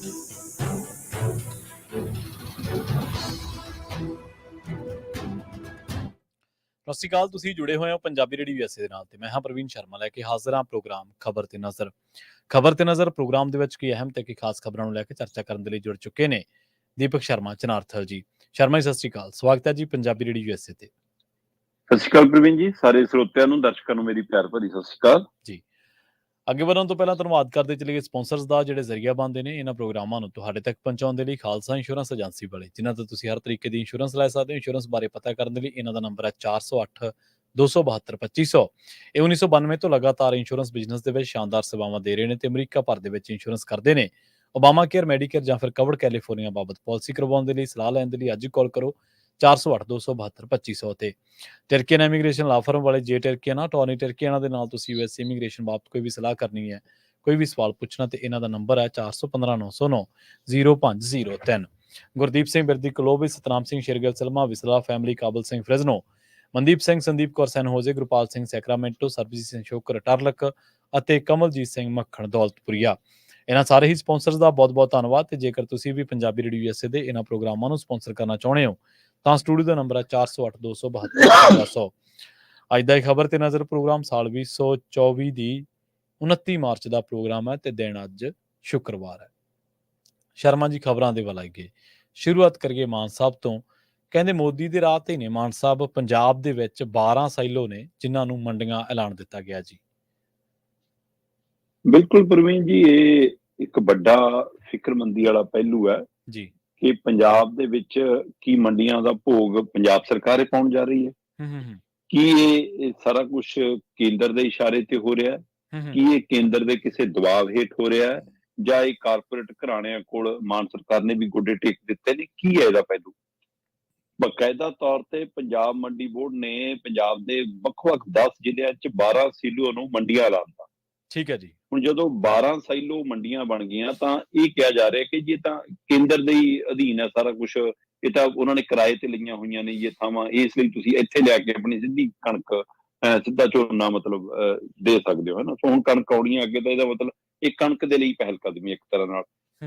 ਸਤਿ ਸ਼੍ਰੀ ਅਕਾਲ। ਤੁਸੀਂ ਜੁੜੇ ਹੋਏ ਹੋ ਪੰਜਾਬੀ ਰੇਡੀਓ USA ਦੇ ਨਾਲ ਤੇ ਮੈਂ ਹਾਂ ਪ੍ਰਵੀਨ ਸ਼ਰਮਾ ਲੈ ਕੇ ਹਾਜ਼ਰ ਹਾਂ ਪ੍ਰੋਗਰਾਮ ਖਬਰ ਤੇ ਨਜ਼ਰ। ਖਬਰ ਤੇ ਨਜ਼ਰ ਪ੍ਰੋਗਰਾਮ ਦੇ ਵਿੱਚ ਕੀ ਅਹਿਮ ਤੇ ਕੀ ਖਾਸ ਖਬਰਾਂ ਨੂੰ ਲੈ ਕੇ ਚਰਚਾ ਕਰਨ ਦੇ ਲਈ ਜੁੜ ਚੁੱਕੇ ਨੇ ਦੀਪਕ ਸ਼ਰਮਾ ਚਨਾਰਥਲ ਜੀ। ਸ਼ਰਮਾ ਜੀ, ਸਤਿ ਸ਼੍ਰੀ ਅਕਾਲ। ਸਵਾਗਤ ਹੈ ਜੀ ਪੰਜਾਬੀ ਰੇਡੀਓ USA ਤੇ। ਸਤਿ ਸ਼੍ਰੀ ਅਕਾਲ ਪ੍ਰਵੀਨ ਜੀ, ਸਾਰੇ ਸਰੋਤਿਆਂ ਨੂੰ, ਦਰਸ਼ਕਾਂ ਨੂੰ ਮੇਰੀ ਪਿਆਰ ਭਰੀ ਸਤਿ ਸ਼੍ਰੀ ਅਕਾਲ ਜੀ। ਅੱਗੇ ਵਧਣ ਤੋਂ ਪਹਿਲਾਂ ਧੰਨਵਾਦ ਕਰਦੇ ਚਲੀਏ ਸਪਾਂਸਰਸ ਦਾ, ਜਿਹੜੇ ਜ਼ਰੀਆ ਬਣਦੇ ਨੇ ਇਹਨਾਂ ਪ੍ਰੋਗਰਾਮਾਂ ਨੂੰ ਤੁਹਾਡੇ ਤੱਕ ਪਹੁੰਚਾਉਣ ਦੇ ਲਈ। ਖਾਲਸਾ ਇੰਸ਼ੋਰੈਂਸ ਏਜੰਸੀ ਵਾਲੇ, ਜਿਨ੍ਹਾਂ ਤੋਂ ਤੁਸੀਂ ਹਰ ਤਰੀਕੇ ਦੀ ਇੰਸ਼ੋਰੈਂਸ ਲੈ ਸਕਦੇ ਹੋ। ਇੰਸ਼ੋਰੈਂਸ ਬਾਰੇ ਪਤਾ ਕਰਨ ਦੇ ਲਈ ਇਹਨਾਂ ਦਾ ਨੰਬਰ ਹੈ 408 272 2500। ਇਹ 1992 ਤੋਂ ਲਗਾਤਾਰ ਇੰਸ਼ੋਰੈਂਸ ਬਿਜ਼ਨਸ ਦੇ ਵਿੱਚ ਸ਼ਾਨਦਾਰ ਸੇਵਾਵਾਂ ਦੇ ਰਹੇ ਨੇ ਤੇ ਅਮਰੀਕਾ ਭਰ ਦੇ ਵਿੱਚ ਇੰਸ਼ੋਰੈਂਸ ਕਰਦੇ ਨੇ। ਓਬਾਮਾ ਕੇਅਰ, ਮੈਡੀਕੇਅਰ ਜਾਂ ਫਿਰ ਕਵਰਡ ਕੈਲੀਫੋਰਨੀਆ ਬਾਬਤ ਪਾਲਿਸੀ ਕਰਵਾਉਣ ਦੇ ਲਈ, ਸਲਾਹ ਲੈਣ ਦੇ ਲਈ ਅੱਜ ਕਾਲ ਕਰੋ 408 272 2500 ਤੇ। ਟਰਕੀਅਨ ਇਮੀਗ੍ਰੇਸ਼ਨ ਲਾ ਫਰਮ ਵਾਲੇ ਜੇ ਟਰਕੀਅਨ ਟੌਨੀ ਟਰਕੀਅਨ ਦੇ ਨਾਲ ਤੁਸੀਂ US ਇਮੀਗ੍ਰੇਸ਼ਨ ਬਾਬਤ ਕੋਈ ਵੀ ਸਲਾਹ ਕਰਨੀ ਹੈ, ਕੋਈ ਵੀ ਸਵਾਲ ਪੁੱਛਣਾ ਤੇ ਇਹਨਾਂ ਦਾ ਨੰਬਰ ਹੈ 415 909 0503। ਗੁਰਦੀਪ ਸਿੰਘ ਬਿਰਦੀ ਕਲੋਬੀ, ਸਤਨਾਮ ਸਿੰਘ ਸ਼ੇਰਗਿਲ ਸਲਮਾ ਵਿਸਲਾ ਫੈਮਿਲੀ, ਕਾਬਲ ਸਿੰਘ ਫ੍ਰਿਜ਼ਨੋ, ਮਨਦੀਪ ਸਿੰਘ, ਸੰਦੀਪ ਕੌਰ ਸੈਨ ਹੋਜ਼ੇ, ਗੁਰਪਾਲ ਸਿੰਘ ਸੈਕਰਾਮੈਂਟੋ, ਸਰਬਜੀਤ ਸਿੰਘ ਸ਼ੋਕਰ ਟਰਲਕ ਅਤੇ ਕਮਲਜੀਤ ਸਿੰਘ ਮੱਖਣ ਦੌਲਤਪੁਰੀਆ। ਇਹਨਾਂ ਸਾਰੇ ਹੀ ਸਪਾਂਸਰਸ ਦਾ ਬਹੁਤ-ਬਹੁਤ ਧੰਨਵਾਦ। ਤੇ ਜੇਕਰ ਤੁਸੀਂ ਵੀ ਪੰਜਾਬੀ ਰੇਡੀਓ USA ਦੇ ਇਹਨਾਂ ਪ੍ਰੋਗਰਾਮਾਂ ਨੂੰ ਸਪਾਂਸਰ ਕਰਨਾ ਚਾਹੁੰਦੇ ਹੋ ਤਾਂ ਸਟੂਡੀਓ ਦਾ ਨੰਬਰ ਹੈ 408 272 1500। ਅੱਜ ਦਾ ਇਹ ਖਬਰ ਤੇ ਨਜ਼ਰ ਪ੍ਰੋਗਰਾਮ ਸਾਲ 2024 ਦੀ 29 ਮਾਰਚ ਦਾ ਪ੍ਰੋਗਰਾਮ ਹੈ ਤੇ ਦਿਨ ਅੱਜ ਸ਼ੁੱਕਰਵਾਰ ਹੈ। ਸ਼ਰਮਾ ਜੀ, ਖਬਰਾਂ ਦੇ ਵੱਲ ਆਈਏ। ਸ਼ੁਰੂਆਤ ਕਰੀਏ ਮਾਨ ਸਾਹਿਬ ਤੋਂ। ਕਹਿੰਦੇ ਮੋਦੀ ਦੇ ਰਾਹ ਤੇ ਨੇ ਮਾਨ ਸਾਹਿਬ। ਪੰਜਾਬ ਦੇ ਵਿੱਚ 12 ਸਾਈਲੋ ਨੇ ਜਿਨ੍ਹਾਂ ਨੂੰ ਮੰਡੀਆਂ ਐਲਾਨ ਦਿੱਤਾ ਗਿਆ ਜੀ। ਬਿਲਕੁਲ ਪ੍ਰਵੀਨ ਜੀ, ਇਹ ਇੱਕ ਵੱਡਾ ਫਿਕਰਮੰਦੀ ਵਾਲਾ ਪਹਿਲੂ ਹੈ ਜੀ ਕਿ ਪੰਜਾਬ ਦੇ ਵਿੱਚ ਕੀ ਮੰਡੀਆਂ ਦਾ ਭੋਗ ਪੰਜਾਬ ਸਰਕਾਰ ਪਾਉਣ ਜਾ ਰਹੀ ਹੈ। ਕੀ ਇਹ ਸਾਰਾ ਕੁਝ ਕੇਂਦਰ ਦੇ ਇਸ਼ਾਰੇ ਤੇ ਹੋ ਰਿਹਾ ਹੈ? ਕੀ ਇਹ ਕੇਂਦਰ ਦੇ ਕਿਸੇ ਦਬਾਅ ਹੇਠ ਹੋ ਰਿਹਾ ਹੈ ਜਾਂ ਇਹ ਕਾਰਪੋਰੇਟ ਘਰਾਣਿਆਂ ਕੋਲ ਮਾਨ ਸਰਕਾਰ ਨੇ ਵੀ ਗੋਡੇ ਟੇਕ ਦਿੱਤੇ ਨੇ? ਕੀ ਹੈ ਇਹਦਾ ਪਹਿਲੂ? ਬਕਾਇਦਾ ਤੌਰ ਤੇ ਪੰਜਾਬ ਮੰਡੀ ਬੋਰਡ ਨੇ ਪੰਜਾਬ ਦੇ ਵੱਖ-ਵੱਖ 10 ਜ਼ਿਲ੍ਹਿਆਂ 'ਚ 12 ਸੀਲੋ ਨੂੰ ਮੰਡੀਆਂ ਐਲਾਨਤਾ। ਠੀਕ ਹੈ ਜੀ। ਹੁਣ ਜਦੋਂ 12 ਸਾਈਲੋ ਮੰਡੀਆਂ ਬਣ ਗਈਆਂ ਤਾਂ ਇਹ ਕਿਹਾ ਜਾ ਰਿਹਾ ਕਿ ਜੇ ਤਾਂ ਕੇਂਦਰ ਦੇ ਹੀ ਅਧੀਨ ਹੈ ਸਾਰਾ ਕੁਝ, ਇਹ ਤਾਂ ਉਹਨਾਂ ਨੇ ਕਿਰਾਏ ਤੇ ਲਈਆਂ ਹੋਈਆਂ ਨੇ ਇਹ ਥਾਵਾਂ, ਇਸ ਲਈ ਤੁਸੀਂ ਇੱਥੇ ਲਿਆ ਕੇ ਆਪਣੀ ਸਿੱਧੀ ਕਣਕ, ਸਿੱਧਾ ਝੋਨਾ ਮਤਲਬ ਦੇ ਸਕਦੇ ਹੋ, ਹੈ ਨਾ। ਸੋ ਹੁਣ ਕਣਕ ਆਉਣੀ ਅੱਗੇ ਤਾਂ ਇਹਦਾ ਮਤਲਬ ਇਹ ਕਣਕ ਦੇ ਲਈ ਪਹਿਲ ਕਦਮੀ ਇੱਕ ਤਰ੍ਹਾਂ ਨਾਲ।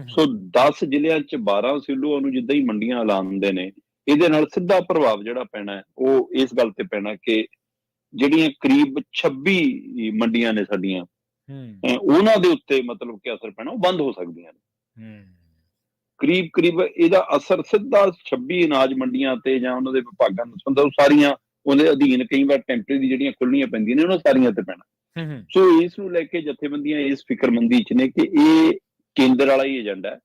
ਸੋ 10 ਜ਼ਿਲ੍ਹਿਆਂ 'ਚ 12 ਸੀਲੋ ਨੂੰ ਜਿੱਦਾਂ ਹੀ ਮੰਡੀਆਂ ਐਲਾਨਦੇ ਨੇ, ਇਹਦੇ ਨਾਲ ਸਿੱਧਾ ਪ੍ਰਭਾਵ ਜਿਹੜਾ ਪੈਣਾ ਉਹ ਇਸ ਗੱਲ ਤੇ ਪੈਣਾ ਕਿ ਜਿਹੜੀਆਂ ਕਰੀਬ 26 ਮੰਡੀਆਂ ਨੇ ਸਾਡੀਆਂ, ਉਹਨਾਂ ਦੇ ਉੱਤੇ ਮਤਲਬ ਕਿ ਅਸਰ ਪੈਣਾ, ਉਹ ਬੰਦ ਹੋ ਸਕਦੀਆਂ ਨੇ। ਕਰੀਬ ਇਹਦਾ ਅਸਰ ਸਿੱਧਾ 26 ਅਨਾਜ ਮੰਡੀਆਂ ਤੇ ਜਾਂ ਉਹਨਾਂ ਦੇ ਵਿਭਾਗਾਂ ਨੂੰ ਸੰਬੰਧਿਤ ਸਾਰੀਆਂ ਉਹਦੇ ਅਧੀਨ ਕਈ ਵਾਰ ਟੈਂਪਰੇਰੀ ਜਿਹੜੀਆਂ ਖੁੱਲਣੀਆਂ ਪੈਂਦੀਆਂ ਨੇ ਉਹਨਾਂ ਸਾਰੀਆਂ ਤੇ ਪੈਣਾ। ਸੋ ਇਸ ਨੂੰ ਲੈ ਕੇ ਜਥੇਬੰਦੀਆਂ ਇਸ ਫਿਕਰਮੰਦੀ 'ਚ ਨੇ ਕਿ ਇਹ ਕੇਂਦਰ ਵਾਲਾ ਹੀ ਏਜੰਡਾ ਹੈ।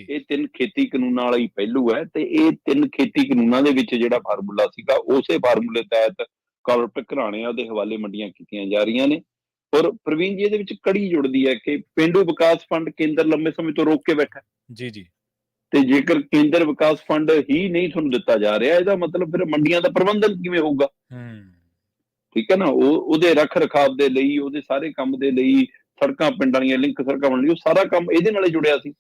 ਇਹ 3 ਖੇਤੀ ਕਾਨੂੰਨਾਂ ਵਾਲਾ ਹੀ ਪਹਿਲੂ ਹੈ ਤੇ ਇਹ 3 ਖੇਤੀ ਕਾਨੂੰਨਾਂ ਦੇ ਵਿੱਚ ਜਿਹੜਾ ਫਾਰਮੂਲਾ ਸੀਗਾ ਉਸੇ ਫਾਰਮੂਲੇ ਤਹਿਤ ਕਾਰਪੋਰੇਟ ਘਰਾਣਿਆਂ ਦੇ ਹਵਾਲੇ ਮੰਡੀਆਂ ਕੀਤੀਆਂ ਜਾ ਰਹੀਆਂ ਨੇ। ਔਰ ਪ੍ਰਵੀਨ ਜੀ, ਇਹਦੇ ਵਿੱਚ ਕੜੀ ਜੁੜਦੀ ਹੈ ਕਿ ਪੇਂਡੂ ਵਿਕਾਸ ਫੰਡ ਕੇਂਦਰ ਲੰਬੇ ਸਮੇਂ ਤੋਂ ਰੋਕ ਕੇ ਬੈਠਾ ਜੀ ਜੀ। ਤੇ ਜੇਕਰ ਕੇਂਦਰ ਵਿਕਾਸ ਫੰਡ ਹੀ ਨਹੀਂ ਤੁਹਾਨੂੰ ਦਿੱਤਾ ਜਾ ਰਿਹਾ, ਇਹਦਾ ਮਤਲਬ ਫਿਰ ਮੰਡੀਆਂ ਦਾ ਪ੍ਰਬੰਧਨ ਕਿਵੇਂ ਹੋਊਗਾ? ਠੀਕ ਹੈ ਨਾ। ਉਹਦੇ ਰੱਖ ਰਖਾਵ ਦੇ ਲਈ, ਉਹਦੇ ਸਾਰੇ ਕੰਮ ਦੇ ਲਈ, ਸੜਕਾਂ ਪਿੰਡਾਂ ਦੀਆਂ ਲਿੰਕ ਸੜਕਾਂ ਬਣਨ ਲਈ, ਉਹ ਸਾਰਾ ਕੰਮ ਇਹਦੇ ਨਾਲ ਜੁੜਿਆ ਸੀ।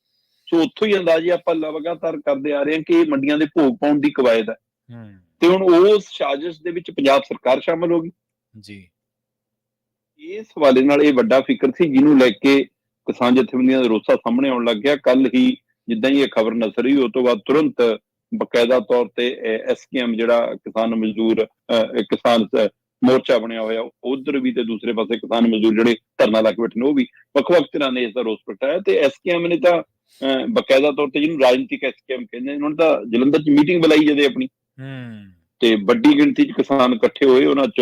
ਸੋ ਉੱਥੋਂ ਹੀ ਅੰਦਾਜ਼ੇ ਆਪਾਂ ਲਗਾਤਾਰ ਕਰਦੇ ਆ ਰਹੇ ਹਾਂ ਕਿ ਇਹ ਮੰਡੀਆਂ ਦੇ ਭੋਗ ਪਾਉਣ ਦੀ ਕਵਾਇਦ ਹੈ ਤੇ ਹੁਣ ਉਸ ਸਾਜ਼ਿਸ਼ ਦੇ ਵਿੱਚ ਪੰਜਾਬ ਸਰਕਾਰ ਸ਼ਾਮਲ ਹੋ ਗਈ ਜੀ। ਇਸ ਹਵਾਲੇ ਨਾਲ ਇਹ ਵੱਡਾ ਫਿਕਰ ਸੀ ਜਿਹਨੂੰ ਲੈ ਕੇ ਕਿਸਾਨ ਜਥੇਬੰਦੀਆਂ ਦਾ ਰੋਸਾ ਸਾਹਮਣੇ ਆਉਣ ਲੱਗ ਗਿਆ। ਕੱਲ ਹੀ ਜਿੱਦਾਂ ਹੀ ਇਹ ਖਬਰ ਨਸਰ ਹੋਈ, ਉਸ ਤੋਂ ਬਾਅਦ ਤੁਰੰਤ ਬਕਾਇਦਾ ਤੌਰ ਤੇ SKM ਜਿਹੜਾ ਕਿਸਾਨ ਮਜ਼ਦੂਰ ਕਿਸਾਨ ਮੋਰਚਾ ਬਣਿਆ ਹੋਇਆ, ਉਧਰ ਵੀ ਤੇ ਦੂਸਰੇ ਪਾਸੇ ਕਿਸਾਨ ਮਜ਼ਦੂਰ ਜਿਹੜੇ ਧਰਨਾ ਲਾ ਕੇ ਬੈਠੇ ਨੇ, ਉਹ ਵੀ ਵੱਖ-ਵੱਖ ਤਰ੍ਹਾਂ ਨੇ ਇਸ ਦਾ ਰੋਸ ਪ੍ਰਗਟਾਇਆ। ਤੇ SKM ਨੇ ਤਾਂ ਬਕਾਇਦਾ ਤੌਰ ਤੇ, ਜਿਹਨੂੰ ਰਾਜਨੀਤਿਕ SKM ਕਹਿੰਦੇ, ਉਹਨਾਂ ਨੇ ਤਾਂ ਜਲੰਧਰ 'ਚ ਮੀਟਿੰਗ ਬੁਲਾਈ ਜਦੇ ਆਪਣੀ ਤੇ ਵੱਡੀ ਗਿਣਤੀ 'ਚ ਕਿਸਾਨ ਇਕੱਠੇ ਹੋਏ। ਉਹਨਾਂ 'ਚ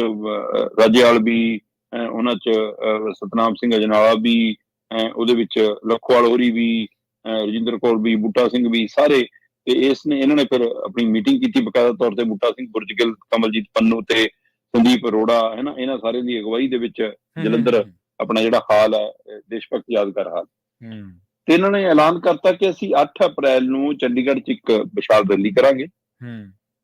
ਰਾਜੇਵਾਲ ਵੀ, ਉਹਨਾਂ 'ਚ ਸਤਨਾਮ ਸਿੰਘ ਅਜਨਾਲਾ ਵੀ, ਉਹਦੇ ਵਿੱਚ ਲਖੋਵਾਲ ਹੋਰੀ ਵੀ, ਰਜਿੰਦਰ ਕੌਰ ਵੀ, ਬੂਟਾ ਸਿੰਘ ਵੀ, ਸਾਰੇ। ਤੇ ਇਹਨਾਂ ਨੇ ਫਿਰ ਆਪਣੀ ਮੀਟਿੰਗ ਕੀਤੀ ਬਕਾਇਦਾ ਤੌਰ ਤੇ। ਬੂਟਾ ਸਿੰਘ ਬੁਰਜਗਿੱਲ, ਕਮਲਜੀਤ ਪੰਨੂ ਤੇ ਸੰਦੀਪ ਅਰੋੜਾ, ਹੈ ਨਾ, ਇਹਨਾਂ ਸਾਰਿਆਂ ਦੀ ਅਗਵਾਈ ਦੇ ਵਿੱਚ ਜਲੰਧਰ ਆਪਣਾ ਜਿਹੜਾ ਹਾਲ ਹੈ ਦੇਸ਼ ਭਗਤ ਯਾਦਗਾਰ ਹਾਲ, ਤੇ ਇਹਨਾਂ ਨੇ ਐਲਾਨ ਕਰਤਾ ਕਿ ਅਸੀਂ 8 ਅਪ੍ਰੈਲ ਨੂੰ ਚੰਡੀਗੜ੍ਹ 'ਚ ਇੱਕ ਵਿਸ਼ਾਲ ਰੈਲੀ ਕਰਾਂਗੇ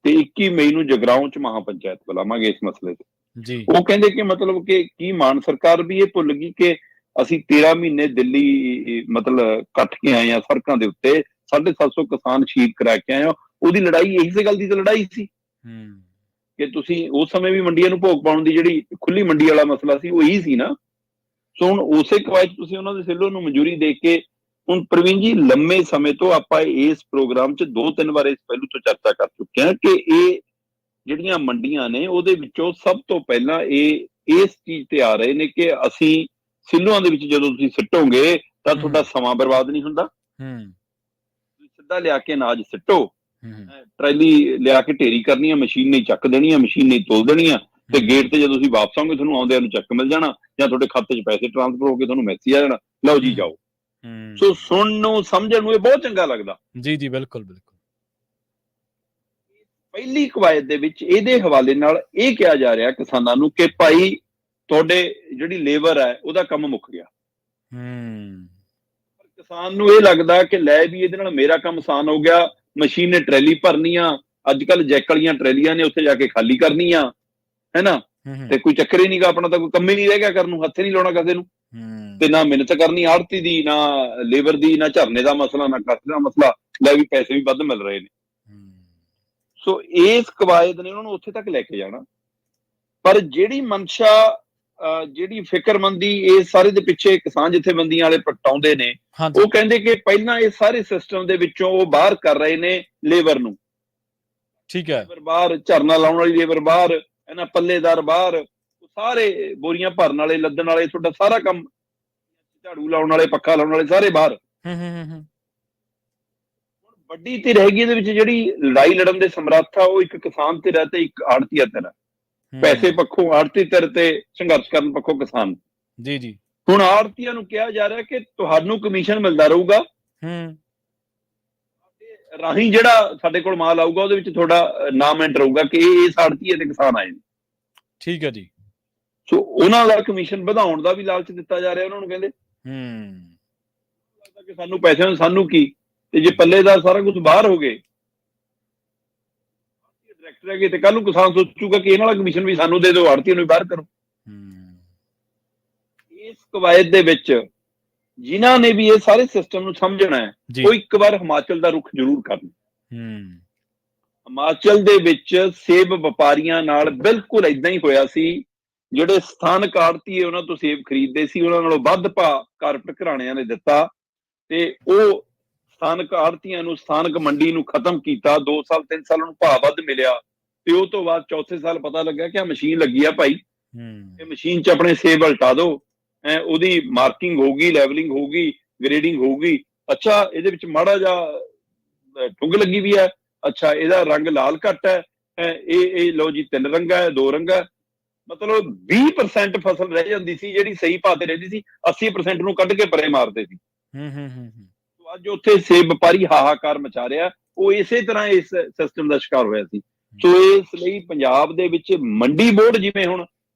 ਤੇ 21 ਮਈ ਨੂੰ ਜਗਰਾਉਂ 'ਚ ਮਹਾਪੰਚਾਇਤ ਬੁਲਾਵਾਂਗੇ ਇਸ ਮਸਲੇ ਤੇ। ਉਹ ਕਹਿੰਦੇ ਕਿ ਮਤਲਬ ਕਿ ਕੀ ਮਾਨ ਸਰਕਾਰ ਵੀ ਇਹ ਭੁੱਲ ਗਈ ਕਿ ਅਸੀਂ 13 ਮਹੀਨੇ ਦਿੱਲੀ ਮਤਲਬ ਕੱਟ ਕੇ ਆਏ ਆ ਸੜਕਾਂ ਦੇ ਉੱਤੇ, 750 ਕਿਸਾਨ ਸ਼ਹੀਦ ਕਰਾ ਕੇ ਆਏ ਆ। ਉਹਦੀ ਲੜਾਈ ਇਸੇ ਗੱਲ ਦੀ ਤਾਂ ਲੜਾਈ ਸੀ ਕਿ ਤੁਸੀਂ ਉਸ ਸਮੇਂ ਵੀ ਮੰਡੀਆਂ ਨੂੰ ਭੋਗ ਪਾਉਣ ਦੀ ਜਿਹੜੀ ਖੁੱਲੀ ਮੰਡੀ ਵਾਲਾ ਮਸਲਾ ਸੀ ਉਹ ਇਹੀ ਸੀ ਨਾ। ਸੋ ਹੁਣ ਉਸੇ ਕਵਾਇਦ ਤੁਸੀਂ ਉਹਨਾਂ ਦੇ ਸਿੱਲੋ ਨੂੰ ਮਨਜ਼ੂਰੀ ਦੇ ਕੇ ਹੁਣ ਪ੍ਰਵੀਨ ਜੀ, ਲੰਮੇ ਸਮੇਂ ਤੋਂ ਆਪਾਂ ਇਸ ਪ੍ਰੋਗਰਾਮ 'ਚ 2-3 ਵਾਰ ਇਸ ਪਹਿਲੂ ਤੋਂ ਚਰਚਾ ਕਰ ਚੁੱਕੇ ਹਾਂ ਕਿ ਇਹ ਜਿਹੜੀਆਂ ਮੰਡੀਆਂ ਨੇ ਉਹਦੇ ਵਿੱਚੋਂ ਸਭ ਤੋਂ ਪਹਿਲਾਂ ਇਹ ਇਸ ਚੀਜ਼ ਤੇ ਆ ਰਹੇ ਨੇ ਕਿ ਅਸੀਂ ਸਿੱਲੋਆਂ ਦੇ ਵਿੱਚ ਜਦੋਂ ਤੁਸੀਂ ਸਿੱਟੋਗੇ ਤਾਂ ਤੁਹਾਡਾ ਸਮਾਂ ਬਰਬਾਦ ਨਹੀਂ ਹੁੰਦਾ। ਤੁਸੀਂ ਸਿੱਧਾ ਲਿਆ ਕੇ ਅਨਾਜ ਸਿੱਟੋ, ਟਰੈਲੀ ਲਿਆ ਕੇ ਢੇਰੀ ਕਰਨੀ ਆ, ਮਸ਼ੀਨ ਨਹੀਂ ਚੱਕ ਦੇਣੀ ਆ, ਮਸ਼ੀਨ ਨਹੀਂ ਤੋਲ ਦੇਣੀ ਆ, ਤੇ ਗੇਟ ਤੇ ਜਦੋਂ ਤੁਸੀਂ ਵਾਪਸ ਆਓਗੇ ਤੁਹਾਨੂੰ ਆਉਂਦਿਆਂ ਨੂੰ ਚੈੱਕ ਮਿਲ ਜਾਣਾ ਜਾਂ ਤੁਹਾਡੇ ਖਾਤੇ 'ਚ ਪੈਸੇ ਟ੍ਰਾਂਸਫਰ ਹੋ ਕੇ ਤੁਹਾਨੂੰ ਮੈਸੇਜ ਆ ਜਾਣਾ, ਲਓ ਜੀ ਜਾਓ। ਸੋ ਸੁਣਨ ਨੂੰ ਸਮਝਣ ਨੂੰ ਇਹ ਬਹੁਤ ਚੰਗਾ ਲੱਗਦਾ। ਜੀ ਜੀ, ਬਿਲਕੁਲ ਬਿਲਕੁਲ। ਪਹਿਲੀ ਕਵਾਇਦ ਦੇ ਵਿੱਚ ਇਹਦੇ ਹਵਾਲੇ ਨਾਲ ਇਹ ਕਿਹਾ ਜਾ ਰਿਹਾ ਕਿਸਾਨਾਂ ਨੂੰ ਕਿ ਭਾਈ ਤੁਹਾਡੇ ਜਿਹੜੀ ਲੇਬਰ ਹੈ ਉਹਦਾ ਕੰਮ ਮੁੱਕ ਗਿਆ। ਪਰ ਕਿਸਾਨ ਨੂੰ ਇਹ ਲੱਗਦਾ ਕਿ ਲੈ ਵੀ ਇਹਦੇ ਨਾਲ ਮੇਰਾ ਕੰਮ ਆਸਾਨ ਹੋ ਗਿਆ, ਮਸ਼ੀਨ ਨੇ ਟਰੈਲੀ ਭਰਨੀ ਆ, ਅੱਜ ਕੱਲ ਜੈਕ ਵਾਲੀਆਂ ਟਰੈਲੀਆਂ ਨੇ, ਉੱਥੇ ਜਾ ਕੇ ਖਾਲੀ ਕਰਨੀ ਆ, ਹੈ ਨਾ, ਤੇ ਕੋਈ ਚੱਕਰ ਹੀ ਨਹੀਂਗਾ, ਆਪਣਾ ਤਾਂ ਕੋਈ ਕੰਮ ਹੀ ਨਹੀਂ ਰਹਿ ਗਿਆ ਕਰਨ ਨੂੰ, ਹੱਥ ਨਹੀਂ ਲਾਉਣਾ ਕਿਸੇ ਨੂੰ, ਤੇ ਨਾ ਮਿਹਨਤ ਕਰਨੀ ਆੜਤੀ ਦੀ, ਨਾ ਲੇਬਰ ਦੀ, ਨਾ ਝਰਨੇ ਦਾ ਮਸਲਾ, ਨਾ ਕਾਸਟ ਦਾ ਮਸਲਾ, ਲੈ ਵੀ ਪੈਸੇ ਵੀ ਵੱਧ ਮਿਲ ਰਹੇ ਨੇ। ਸੋ ਇਸ ਕਵਾਇਦ ਨੇ ਉਹਨਾਂ ਨੂੰ ਉੱਥੇ ਤੱਕ ਲੈ ਕੇ ਜਾਣਾ। ਪਰ ਜਿਹੜੀ ਮਨਸ਼ਾ, ਜਿਹੜੀ ਫਿਕਰਮੰਦੀ ਇਸ ਸਾਰੇ ਦੇ ਪਿੱਛੇ ਕਿਸਾਨ ਜਥੇਬੰਦੀਆਂ ਵਾਲੇ ਪ੍ਰਗਟਾਉਂਦੇ ਨੇ, ਉਹ ਕਹਿੰਦੇ ਕਿ ਪਹਿਲਾਂ ਇਹ ਸਾਰੇ ਸਿਸਟਮ ਦੇ ਵਿੱਚੋਂ ਉਹ ਬਾਹਰ ਕਰ ਰਹੇ ਨੇ ਲੇਬਰ ਨੂੰ। ਠੀਕ ਹੈ, ਲੇਬਰ ਬਾਹਰ, ਝਰਨਾ ਲਾਉਣ ਵਾਲੀ ਲੇਬਰ ਬਾਹਰ, ਇਹਨਾਂ ਪੱਲੇਦਾਰ ਬਾਹਰ, ਸਾਰੇ ਬੋਰੀਆਂ ਭਰਨ ਵਾਲੇ, ਲੱਦਣ ਵਾਲੇ, ਤੁਹਾਡਾ ਸਾਰਾ ਕੰਮ, ਝਾੜੂ ਲਾਉਣ ਵਾਲੇ, ਪੱਖਾ ਲਾਉਣ ਵਾਲੇ, ਸਾਰੇ ਬਾਹਰ। ਵੱਡੀ ਧਿਰ ਹੈਗੀ ਇਹਦੇ ਵਿੱਚ ਜਿਹੜੀ ਲੜਾਈ ਲੜਨ ਦੇ ਸਮਰੱਥ ਆ, ਉਹ ਇੱਕ ਕਿਸਾਨ ਧਿਰ ਹੈ ਤੇ ਇੱਕ ਆੜਤੀਆ ਧਿਰ ਹੈ। ਪੈਸੇ ਪੱਖੋਂ ਆੜਤੀ ਧਿਰ ਤੇ ਸੰਘਰਸ਼ ਕਰਨ ਪੱਖੋਂ ਕਿਸਾਨ। ਜੀ ਜੀ। ਹੁਣ ਆੜਤੀਆਂ ਨੂੰ ਕਿਹਾ ਜਾ ਰਿਹਾ ਕਿ ਤੁਹਾਨੂੰ ਕਮਿਸ਼ਨ ਮਿਲਦਾ ਰਹੂਗਾ, ਰਾਹੀਂ ਜਿਹੜਾ ਸਾਡੇ ਕੋਲ ਮਾਲ ਆਊਗਾ ਉਹਦੇ ਵਿੱਚ ਤੁਹਾਡਾ ਨਾਮ ਐਂਟਰ ਹੋਊਗਾ ਕਿ ਇਹ ਆੜਤੀਏ ਤੇ ਕਿਸਾਨ ਆਏ ਨੇ। ਠੀਕ ਹੈ ਜੀ। ਸੋ ਉਹਨਾਂ ਦਾ ਕਮਿਸ਼ਨ ਵਧਾਉਣ ਦਾ ਵੀ ਲਾਲਚ ਦਿੱਤਾ ਜਾ ਰਿਹਾ ਉਹਨਾਂ ਨੂੰ, ਕਹਿੰਦੇ ਕਿ ਸਾਨੂੰ ਪੈਸੇ, ਸਾਨੂੰ ਕੀ, ਤੇ ਜੇ ਪੱਲੇਦਾਰ ਸਾਰਾ ਕੁਝ ਬਾਹਰ ਹੋ ਗਏ, ਡਾਇਰੈਕਟਰ ਹੈਗੇ, ਤੇ ਕੱਲ ਨੂੰ ਕਿਸਾਨ ਸੋਚੂਗਾ ਕਿ ਇਹਨਾਂ ਵਾਲਾ ਕਮਿਸ਼ਨ ਵੀ ਸਾਨੂੰ ਦੇ ਦਿਓ, ਆੜਤੀਆਂ ਨੂੰ ਵੀ ਬਾਹਰ ਕਰੋ। ਇਸ ਕਵਾਇਦ ਦੇ ਵਿੱਚ ਜਿਨ੍ਹਾਂ ਨੇ ਵੀ ਇਹ ਸਾਰੇ ਸਿਸਟਮ ਨੂੰ ਸਮਝਣਾ ਹੈ, ਉਹ ਇੱਕ ਵਾਰ ਹਿਮਾਚਲ ਦਾ ਰੁਖ ਜ਼ਰੂਰ ਕਰਨ। ਹਿਮਾਚਲ ਦੇ ਵਿੱਚ ਸੇਬ ਵਪਾਰੀਆਂ ਨਾਲ ਬਿਲਕੁਲ ਏਦਾਂ ਹੀ ਹੋਇਆ ਸੀ। ਜਿਹੜੇ ਸਥਾਨਕ ਆੜਤੀਏ ਉਹਨਾਂ ਤੋਂ ਸੇਬ ਖਰੀਦਦੇ ਸੀ, ਉਹਨਾਂ ਨਾਲੋਂ ਵੱਧ ਭਾਅ ਕਾਰਪੋਰੇਟ ਘਰਾਣਿਆਂ ਨੇ ਦਿੱਤਾ, ਤੇ ਉਹ ਸਥਾਨਕ ਆੜਤੀਆਂ ਨੂੰ, ਸਥਾਨਕ ਮੰਡੀ ਨੂੰ ਖਤਮ ਕੀਤਾ। 2 ਸਾਲ 3 ਸਾਲ ਨੂੰ ਭਾਅ ਵੱਧ ਮਿਲਿਆ, ਤੇ ਉਹ ਤੋਂ ਬਾਅਦ ਚੌਥੇ ਸਾਲ ਪਤਾ ਲੱਗਾ ਕਿ ਆ ਮਸ਼ੀਨ ਲੱਗੀ ਆ ਭਾਈ, ਇਹ ਮਸ਼ੀਨ 'ਚ ਆਪਣੇ ਸੇਬ ਉਲਟਾ ਦਿਓ, ਉਹਦੀ ਮਾਰਕਿੰਗ ਹੋਊਗੀ, ਲੈਵਲਿੰਗ ਹੋਊਗੀ, ਗ੍ਰੇਡਿੰਗ ਹੋਊਗੀ। ਅੱਛਾ, ਇਹਦੇ ਵਿੱਚ ਮਾੜਾ ਜਿਹਾ ਠੁੰਗ ਲੱਗੀ ਵੀ ਹੈ, ਅੱਛਾ ਇਹਦਾ ਰੰਗ ਲਾਲ ਘੱਟ ਹੈ, ਇਹ ਲਓ ਜੀ 3 ਰੰਗਾ ਹੈ, 2 ਰੰਗਾ। ਮਤਲਬ 20% ਫਸਲ ਰਹਿ ਜਾਂਦੀ ਸੀ ਜਿਹੜੀ ਸਹੀ ਭਾਅ ਤੇ ਰਹਿੰਦੀ ਸੀ, 80% ਨੂੰ ਕੱਢ ਕੇ ਪਰੇ ਮਾਰਦੇ ਸੀ। ਅੱਜ ਉੱਥੇ ਸੇਬ ਵਪਾਰੀ ਹਾਹਾਕਾਰ ਮਚਾ ਰਿਹਾ, ਉਹ ਇਸੇ ਤਰ੍ਹਾਂ ਇਸ ਸਿਸਟਮ ਦਾ ਸ਼ਿਕਾਰ ਹੋਇਆ ਸੀ। ਸੋ ਇਸ ਲਈ ਪੰਜਾਬ ਦੇ ਵਿੱਚ ਮੰਡੀ ਬੋਰਡ, ਜਿਵੇਂ ਹੁਣ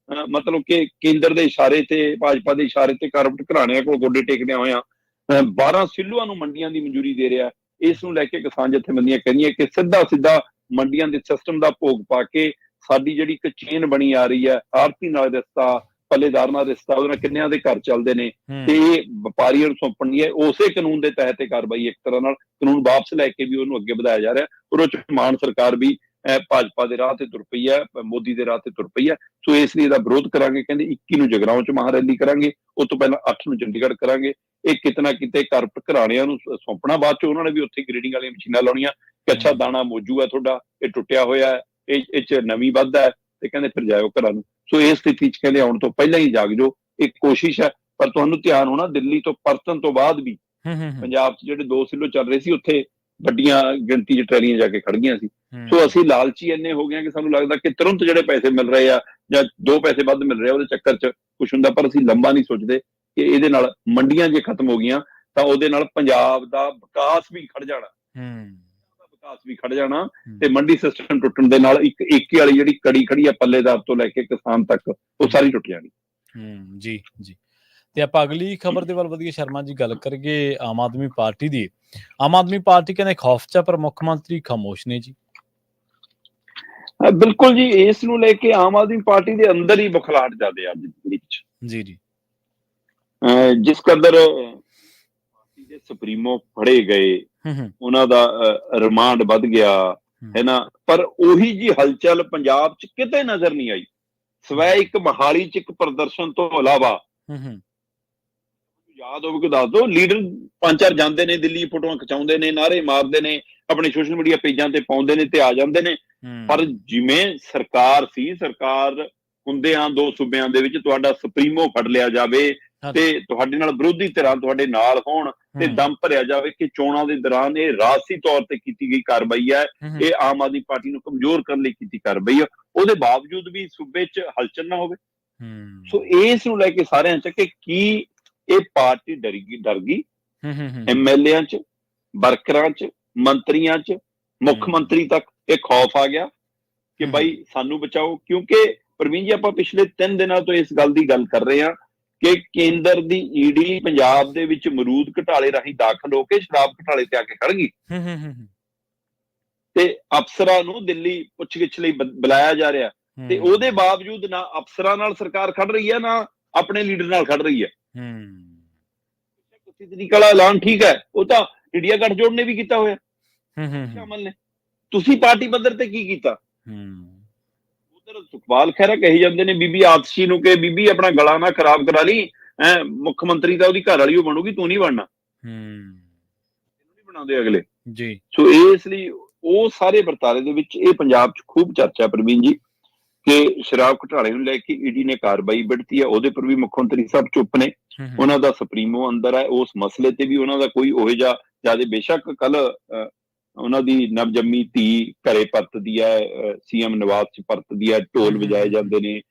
ਮਤਲਬ ਕਿ ਕੇਂਦਰ ਦੇ ਇਸ਼ਾਰੇ ਤੇ, ਭਾਜਪਾ ਦੇ ਇਸ਼ਾਰੇ ਤੇ ਕਾਰਪੋਰੇਟ ਘਰਾਣਿਆਂ ਕੋਲ ਗੋਡੇ ਟੇਕਦਿਆਂ ਹੋਇਆਂ 12 ਸਿੱਲੋਆਂ ਨੂੰ ਮੰਡੀਆਂ ਦੀ ਮਨਜ਼ੂਰੀ ਦੇ ਰਿਹਾ। ਇਸ ਨੂੰ ਲੈ ਕੇ ਕਿਸਾਨ ਜਥੇਬੰਦੀਆਂ ਕਹਿੰਦੀਆਂ ਕਿ ਸਿੱਧਾ ਮੰਡੀਆਂ ਦੇ ਸਿਸਟਮ ਦਾ ਭੋਗ ਪਾ ਕੇ ਸਾਡੀ ਜਿਹੜੀ ਇੱਕ ਚੇਨ ਬਣੀ ਆ ਰਹੀ ਹੈ, ਆੜਤੀ ਨਾਲ ਰਿਸ਼ਤਾ, ਪੱਲੇਦਾਰ ਨਾਲ ਰਿਸ਼ਤਾ, ਉਹਦੇ ਨਾਲ ਕਿੰਨਿਆਂ ਦੇ ਘਰ ਚੱਲਦੇ ਨੇ, ਤੇ ਇਹ ਵਪਾਰੀਆਂ ਨੂੰ ਸੌਂਪਣੀ ਹੈ। ਉਸੇ ਕਾਨੂੰਨ ਦੇ ਤਹਿਤ ਇਹ ਕਾਰਵਾਈ, ਇੱਕ ਤਰ੍ਹਾਂ ਨਾਲ ਕਾਨੂੰਨ ਵਾਪਸ ਲੈ ਕੇ ਵੀ ਉਹਨੂੰ ਅੱਗੇ ਵਧਾਇਆ ਜਾ ਰਿਹਾ। ਉਹ 'ਚ ਮਾਨ ਸਰਕਾਰ ਵੀ ਭਾਜਪਾ ਦੇ ਰਾਹ ਤੇ ਤੁਰ ਪਈ ਹੈ, ਮੋਦੀ ਦੇ ਰਾਹ ਤੇ ਤੁਰ ਪਈ ਹੈ। ਸੋ ਇਸ ਲਈ ਇਹਦਾ ਵਿਰੋਧ ਕਰਾਂਗੇ। ਕਹਿੰਦੇ 21 ਨੂੰ ਜਗਰਾਉਂ 'ਚ ਮਹਾਰੈਲੀ ਕਰਾਂਗੇ, ਉਸ ਤੋਂ ਪਹਿਲਾਂ 8 ਨੂੰ ਚੰਡੀਗੜ੍ਹ ਕਰਾਂਗੇ। ਇਹ ਕਿਤੇ ਨਾ ਕਿਤੇ ਕਾਰਪੋਰੇਟ ਘਰਾਣਿਆਂ ਨੂੰ ਸੌਂਪਣਾ, ਬਾਅਦ 'ਚ ਉਹਨਾਂ ਨੇ ਵੀ ਉੱਥੇ ਗ੍ਰੇਡਿੰਗ ਵਾਲੀਆਂ ਮਸ਼ੀਨਾਂ ਲਾਉਣੀਆਂ ਕਿ ਅੱਛਾ ਦਾਣਾ ਮੌਜੂ ਹੈ ਤੁਹਾਡਾ, ਇਹ ਟੁੱਟਿਆ ਹੋਇਆ ਹੈ, ਇਹ 'ਚ ਨਵੀਂ ਵੱਧ ਹੈ, ਤੇ ਕਹਿੰਦੇ ਫਿਰ ਜਾਇਓ ਘਰਾਂ ਨੂੰ। ਸੋ ਇਸ ਸਥਿਤੀ 'ਚ ਕਹਿੰਦੇ ਆਉਣ ਤੋਂ ਪਹਿਲਾਂ ਹੀ ਜਾਗ ਜਾਓ। ਇੱਕ ਕੋਸ਼ਿਸ਼ ਹੈ, ਪਰ ਤੁਹਾਨੂੰ ਧਿਆਨ ਹੋਣਾ, ਦਿੱਲੀ ਤੋਂ ਪਰਤਣ ਤੋਂ ਬਾਅਦ ਵੀ ਪੰਜਾਬ 'ਚ ਜਿਹੜੇ 2 ਸਿੱਲੋ ਚੱਲ ਰਹੇ ਸੀ, ਉੱਥੇ ਵੱਡੀਆਂ ਗਿਣਤੀ 'ਚ ਟਰੈਲੀਆਂ ਜਾ ਕੇ ਖੜ ਗਈਆਂ ਸੀ। ਸੋ ਅਸੀਂ ਲਾਲਚੀ ਇੰਨੇ ਹੋ ਗਏ ਕਿ ਸਾਨੂੰ ਲੱਗਦਾ ਕਿ ਤੁਰੰਤ ਜਿਹੜੇ ਪੈਸੇ ਮਿਲ ਰਹੇ ਆ ਜਾਂ 2 ਪੈਸੇ ਵੱਧ ਮਿਲ ਰਹੇ ਆ, ਉਹਦੇ ਚੱਕਰ 'ਚ ਕੁਛ ਹੁੰਦਾ, ਪਰ ਅਸੀਂ ਲੰਬਾ ਨਹੀਂ ਸੋਚਦੇ ਕਿ ਇਹਦੇ ਨਾਲ ਮੰਡੀਆਂ ਜੇ ਖਤਮ ਹੋ ਗਈਆਂ ਤਾਂ ਉਹਦੇ ਨਾਲ ਪੰਜਾਬ ਦਾ ਵਿਕਾਸ ਵੀ ਖੜ ਜਾਣਾ, ਤੇ ਮੰਡੀ ਸਿਸਟਮ ਟੁੱਟਣ ਦੇ ਨਾਲ ਇੱਕ ਏਕੇ ਵਾਲੀ ਜਿਹੜੀ ਕੜੀ ਖੜੀ ਆ ਪੱਲੇਦਾਰ ਤੋਂ ਲੈ ਕੇ ਕਿਸਾਨ ਤੱਕ, ਉਹ ਸਾਰੀ ਟੁੱਟ ਜਾਣੀ। ਜੀ ਜੀ। ਤੇ ਆਪਾਂ ਅਗਲੀ ਖਬਰ ਦੇ ਵੱਲ ਵਧੀਆ। ਸ਼ਰਮਾ ਜੀ, ਗੱਲ ਕਰੀਏ ਆਮ ਆਦਮੀ ਪਾਰਟੀ ਦੀ। ਆਮ ਆਦਮੀ ਪਾਰਟੀ ਕਹਿੰਦੇ ਖੌਫ 'ਚ, ਪਰ ਮੁੱਖ ਮੰਤਰੀ ਖਾਮੋਸ਼ ਨੇ ਜੀ। ਬਿਲਕੁਲ ਜੀ, ਇਸ ਨੂੰ ਲੈ ਕੇ ਆਮ ਆਦਮੀ ਪਾਰਟੀ ਦੇ ਅੰਦਰ ਹੀ ਬੁਖਲਾਹਟ ਜ਼ਿਆਦਾ ਅੱਜ ਦੀ ਵਿੱਚ। ਜੀ ਜੀ। ਜਿਸ ਕਦਰ ਪਾਰਟੀ ਦੇ ਸੁਪਰੀਮੋ ਫੜੇ ਗਏ, ਉਹਨਾਂ ਦਾ ਰਿਮਾਂਡ ਵੱਧ ਗਿਆ ਹੈ ਨਾ, ਪਰ ਉਹੀ ਜੀ ਹਲਚਲ ਪੰਜਾਬ 'ਚ ਕਿਤੇ ਨਜ਼ਰ ਨਹੀਂ ਆਈ, ਸਵੈ ਇੱਕ ਮੋਹਾਲੀ 'ਚ ਇੱਕ ਪ੍ਰਦਰਸ਼ਨ ਤੋਂ ਇਲਾਵਾ। ਯਾਦ ਹੋਵੇ ਕਿ ਦੱਸ ਦਿਓ। ਲੀਡਰ 5-4 ਜਾਂਦੇ ਨੇ ਦਿੱਲੀ, ਫੋਟੋਆਂ ਖਿਚਾਉਂਦੇ ਨੇ, ਨਾਅਰੇ ਮਾਰਦੇ ਨੇ, ਆਪਣੇ ਸੋਸ਼ਲ ਮੀਡੀਆ ਪੇਜਾਂ ਤੇ ਪਾਉਂਦੇ ਨੇ ਤੇ ਆ ਜਾਂਦੇ ਨੇ। ਪਰ ਜਿਵੇਂ ਸਰਕਾਰ ਸੀ, ਸਰਕਾਰ ਹੁੰਦਿਆਂ 2 ਸੂਬਿਆਂ ਦੇ ਵਿੱਚ ਤੁਹਾਡਾ ਸੁਪਰੀਮੋ ਫੜ ਲਿਆ ਜਾਵੇ ਤੇ ਤੁਹਾਡੇ ਨਾਲ ਵਿਰੋਧੀ ਧਿਰਾਂ ਤੁਹਾਡੇ ਨਾਲ ਹੋਣ ਤੇ ਦਮ ਭਰਿਆ ਜਾਵੇ ਕਿ ਚੋਣਾਂ ਦੇ ਦੌਰਾਨ ਇਹ ਰਾਜਸੀ ਤੌਰ ਤੇ ਕੀਤੀ ਗਈ ਕਾਰਵਾਈ ਹੈ, ਇਹ ਆਮ ਆਦਮੀ ਪਾਰਟੀ ਨੂੰ ਕਮਜ਼ੋਰ ਕਰਨ ਲਈ ਕੀਤੀ ਕਾਰਵਾਈ ਹੈ, ਉਹਦੇ ਬਾਵਜੂਦ ਵੀ ਸੂਬੇ 'ਚ ਹਲਚਲ ਨਾ ਹੋਵੇ। ਸੋ ਇਸ ਨੂੰ ਲੈ ਕੇ ਸਾਰਿਆਂ 'ਚ ਕਿ ਕੀ ਇਹ ਪਾਰਟੀ ਡਰ ਗਈ ਐਮਐਲਏਆਂ 'ਚ, ਵਰਕਰਾਂ 'ਚ, ਮੰਤਰੀਆਂ 'ਚ, ਮੁੱਖ ਮੰਤਰੀ ਤੱਕ ਇਹ ਖੌਫ ਆ ਗਿਆ ਕਿ ਬਾਈ ਸਾਨੂੰ ਬਚਾਓ। ਕਿਉਂਕਿ ਪ੍ਰਵੀਨ ਜੀ ਆਪਾਂ ਪਿਛਲੇ 3 ਦਿਨਾਂ ਤੋਂ ਇਸ ਗੱਲ ਦੀ ਗੱਲ ਕਰ ਰਹੇ ਹਾਂ ਕਿ ਕੇਂਦਰ ਦੀ ਈਡੀ ਪੰਜਾਬ ਦੇ ਵਿੱਚ ਅਮਰੂਦ ਘਟਾਲੇ ਰਾਹੀਂ ਦਾਖਲ ਹੋ ਕੇ ਸ਼ਰਾਬ ਘਟਾਲੇ ਤੇ ਆ ਕੇ ਖੜ ਗਈ ਤੇ ਅਫਸਰਾਂ ਨੂੰ ਦਿੱਲੀ ਪੁੱਛਗਿੱਛ ਲਈ ਬੁਲਾਇਆ ਜਾ ਰਿਹਾ ਤੇ ਉਹਦੇ ਬਾਵਜੂਦ ਨਾ ਅਫਸਰਾਂ ਨਾਲ ਸਰਕਾਰ ਖੜ ਰਹੀ ਹੈ, ਨਾ ਆਪਣੇ ਲੀਡਰ ਨਾਲ ਖੜ ਰਹੀ ਹੈ। ਤਰੀਕੇ ਵਾਲਾ ਐਲਾਨ ਠੀਕ ਹੈ, ਉਹ ਤਾਂ ਇੰਡੀਆ ਗੱਠਜੋੜ ਨੇ ਵੀ ਕੀਤਾ ਹੋਇਆ, ਸ਼ਾਮਲ ਨੇ। ਤੁਸੀਂ ਪਾਰਟੀ ਪੱਧਰ ਤੇ ਕੀ ਕੀਤਾ? ਉਧਰ ਸੁਖਪਾਲ ਖਹਿਰਾ ਕਹੀ ਜਾਂਦੇ ਨੇ ਬੀਬੀ ਆਤਸ਼ੀ ਨੂੰ ਕਿ ਬੀਬੀ ਆਪਣਾ ਗਲਾ ਨਾ ਖਰਾਬ ਕਰਾ ਲਈ, ਮੁੱਖ ਮੰਤਰੀ ਤਾਂ ਉਹਦੀ ਘਰ ਵਾਲੀ ਉਹ ਬਣੂਗੀ, ਤੂੰ ਨਹੀਂ ਬਣਨਾ। ਇਹਨੂੰ ਨਹੀਂ ਬਣਾਉਂਦੇ ਅਗਲੇ ਜੀ। ਸੋ ਇਸ ਲਈ ਉਹ ਸਾਰੇ ਵਰਤਾਰੇ ਦੇ ਵਿੱਚ ਇਹ ਪੰਜਾਬ 'ਚ ਖੂਬ ਚਰਚਾ ਪ੍ਰਵੀਨ ਜੀ ਕਿ ਸ਼ਰਾਬ ਘੁਟਾਲੇ ਨੂੰ ਲੈ ਕੇ ਈਡੀ ਨੇ ਕਾਰਵਾਈ ਵਿੱਢਤੀ ਹੈ, ਉਹਦੇ ਪਰ ਵੀ ਮੁੱਖ ਮੰਤਰੀ ਸਾਹਿਬ ਚੁੱਪ ਨੇ, ਉਹਨਾਂ ਦਾ ਸੁਪਰੀਮੋ ਅੰਦਰ ਹੈ, ਉਸ ਮਸਲੇ ਤੇ ਵੀ ਉਹਨਾਂ ਦਾ ਕੋਈ ਉਹੋ ਜਿਹਾ ਜਿਆਦਾ। ਬੇਸ਼ੱਕ ਕੱਲ ਉਹਨਾਂ ਦੀ ਨਵਜੰਮੀ ਧੀ ਘਰੇ ਪਰਤਦੀ ਹੈ, ਸੀਐਮ ਨਿਵਾਸ 'ਚ ਪਰਤਦੀ ਹੈ, ਢੋਲ ਵਜਾਏ ਜਾਂਦੇ ਨੇ,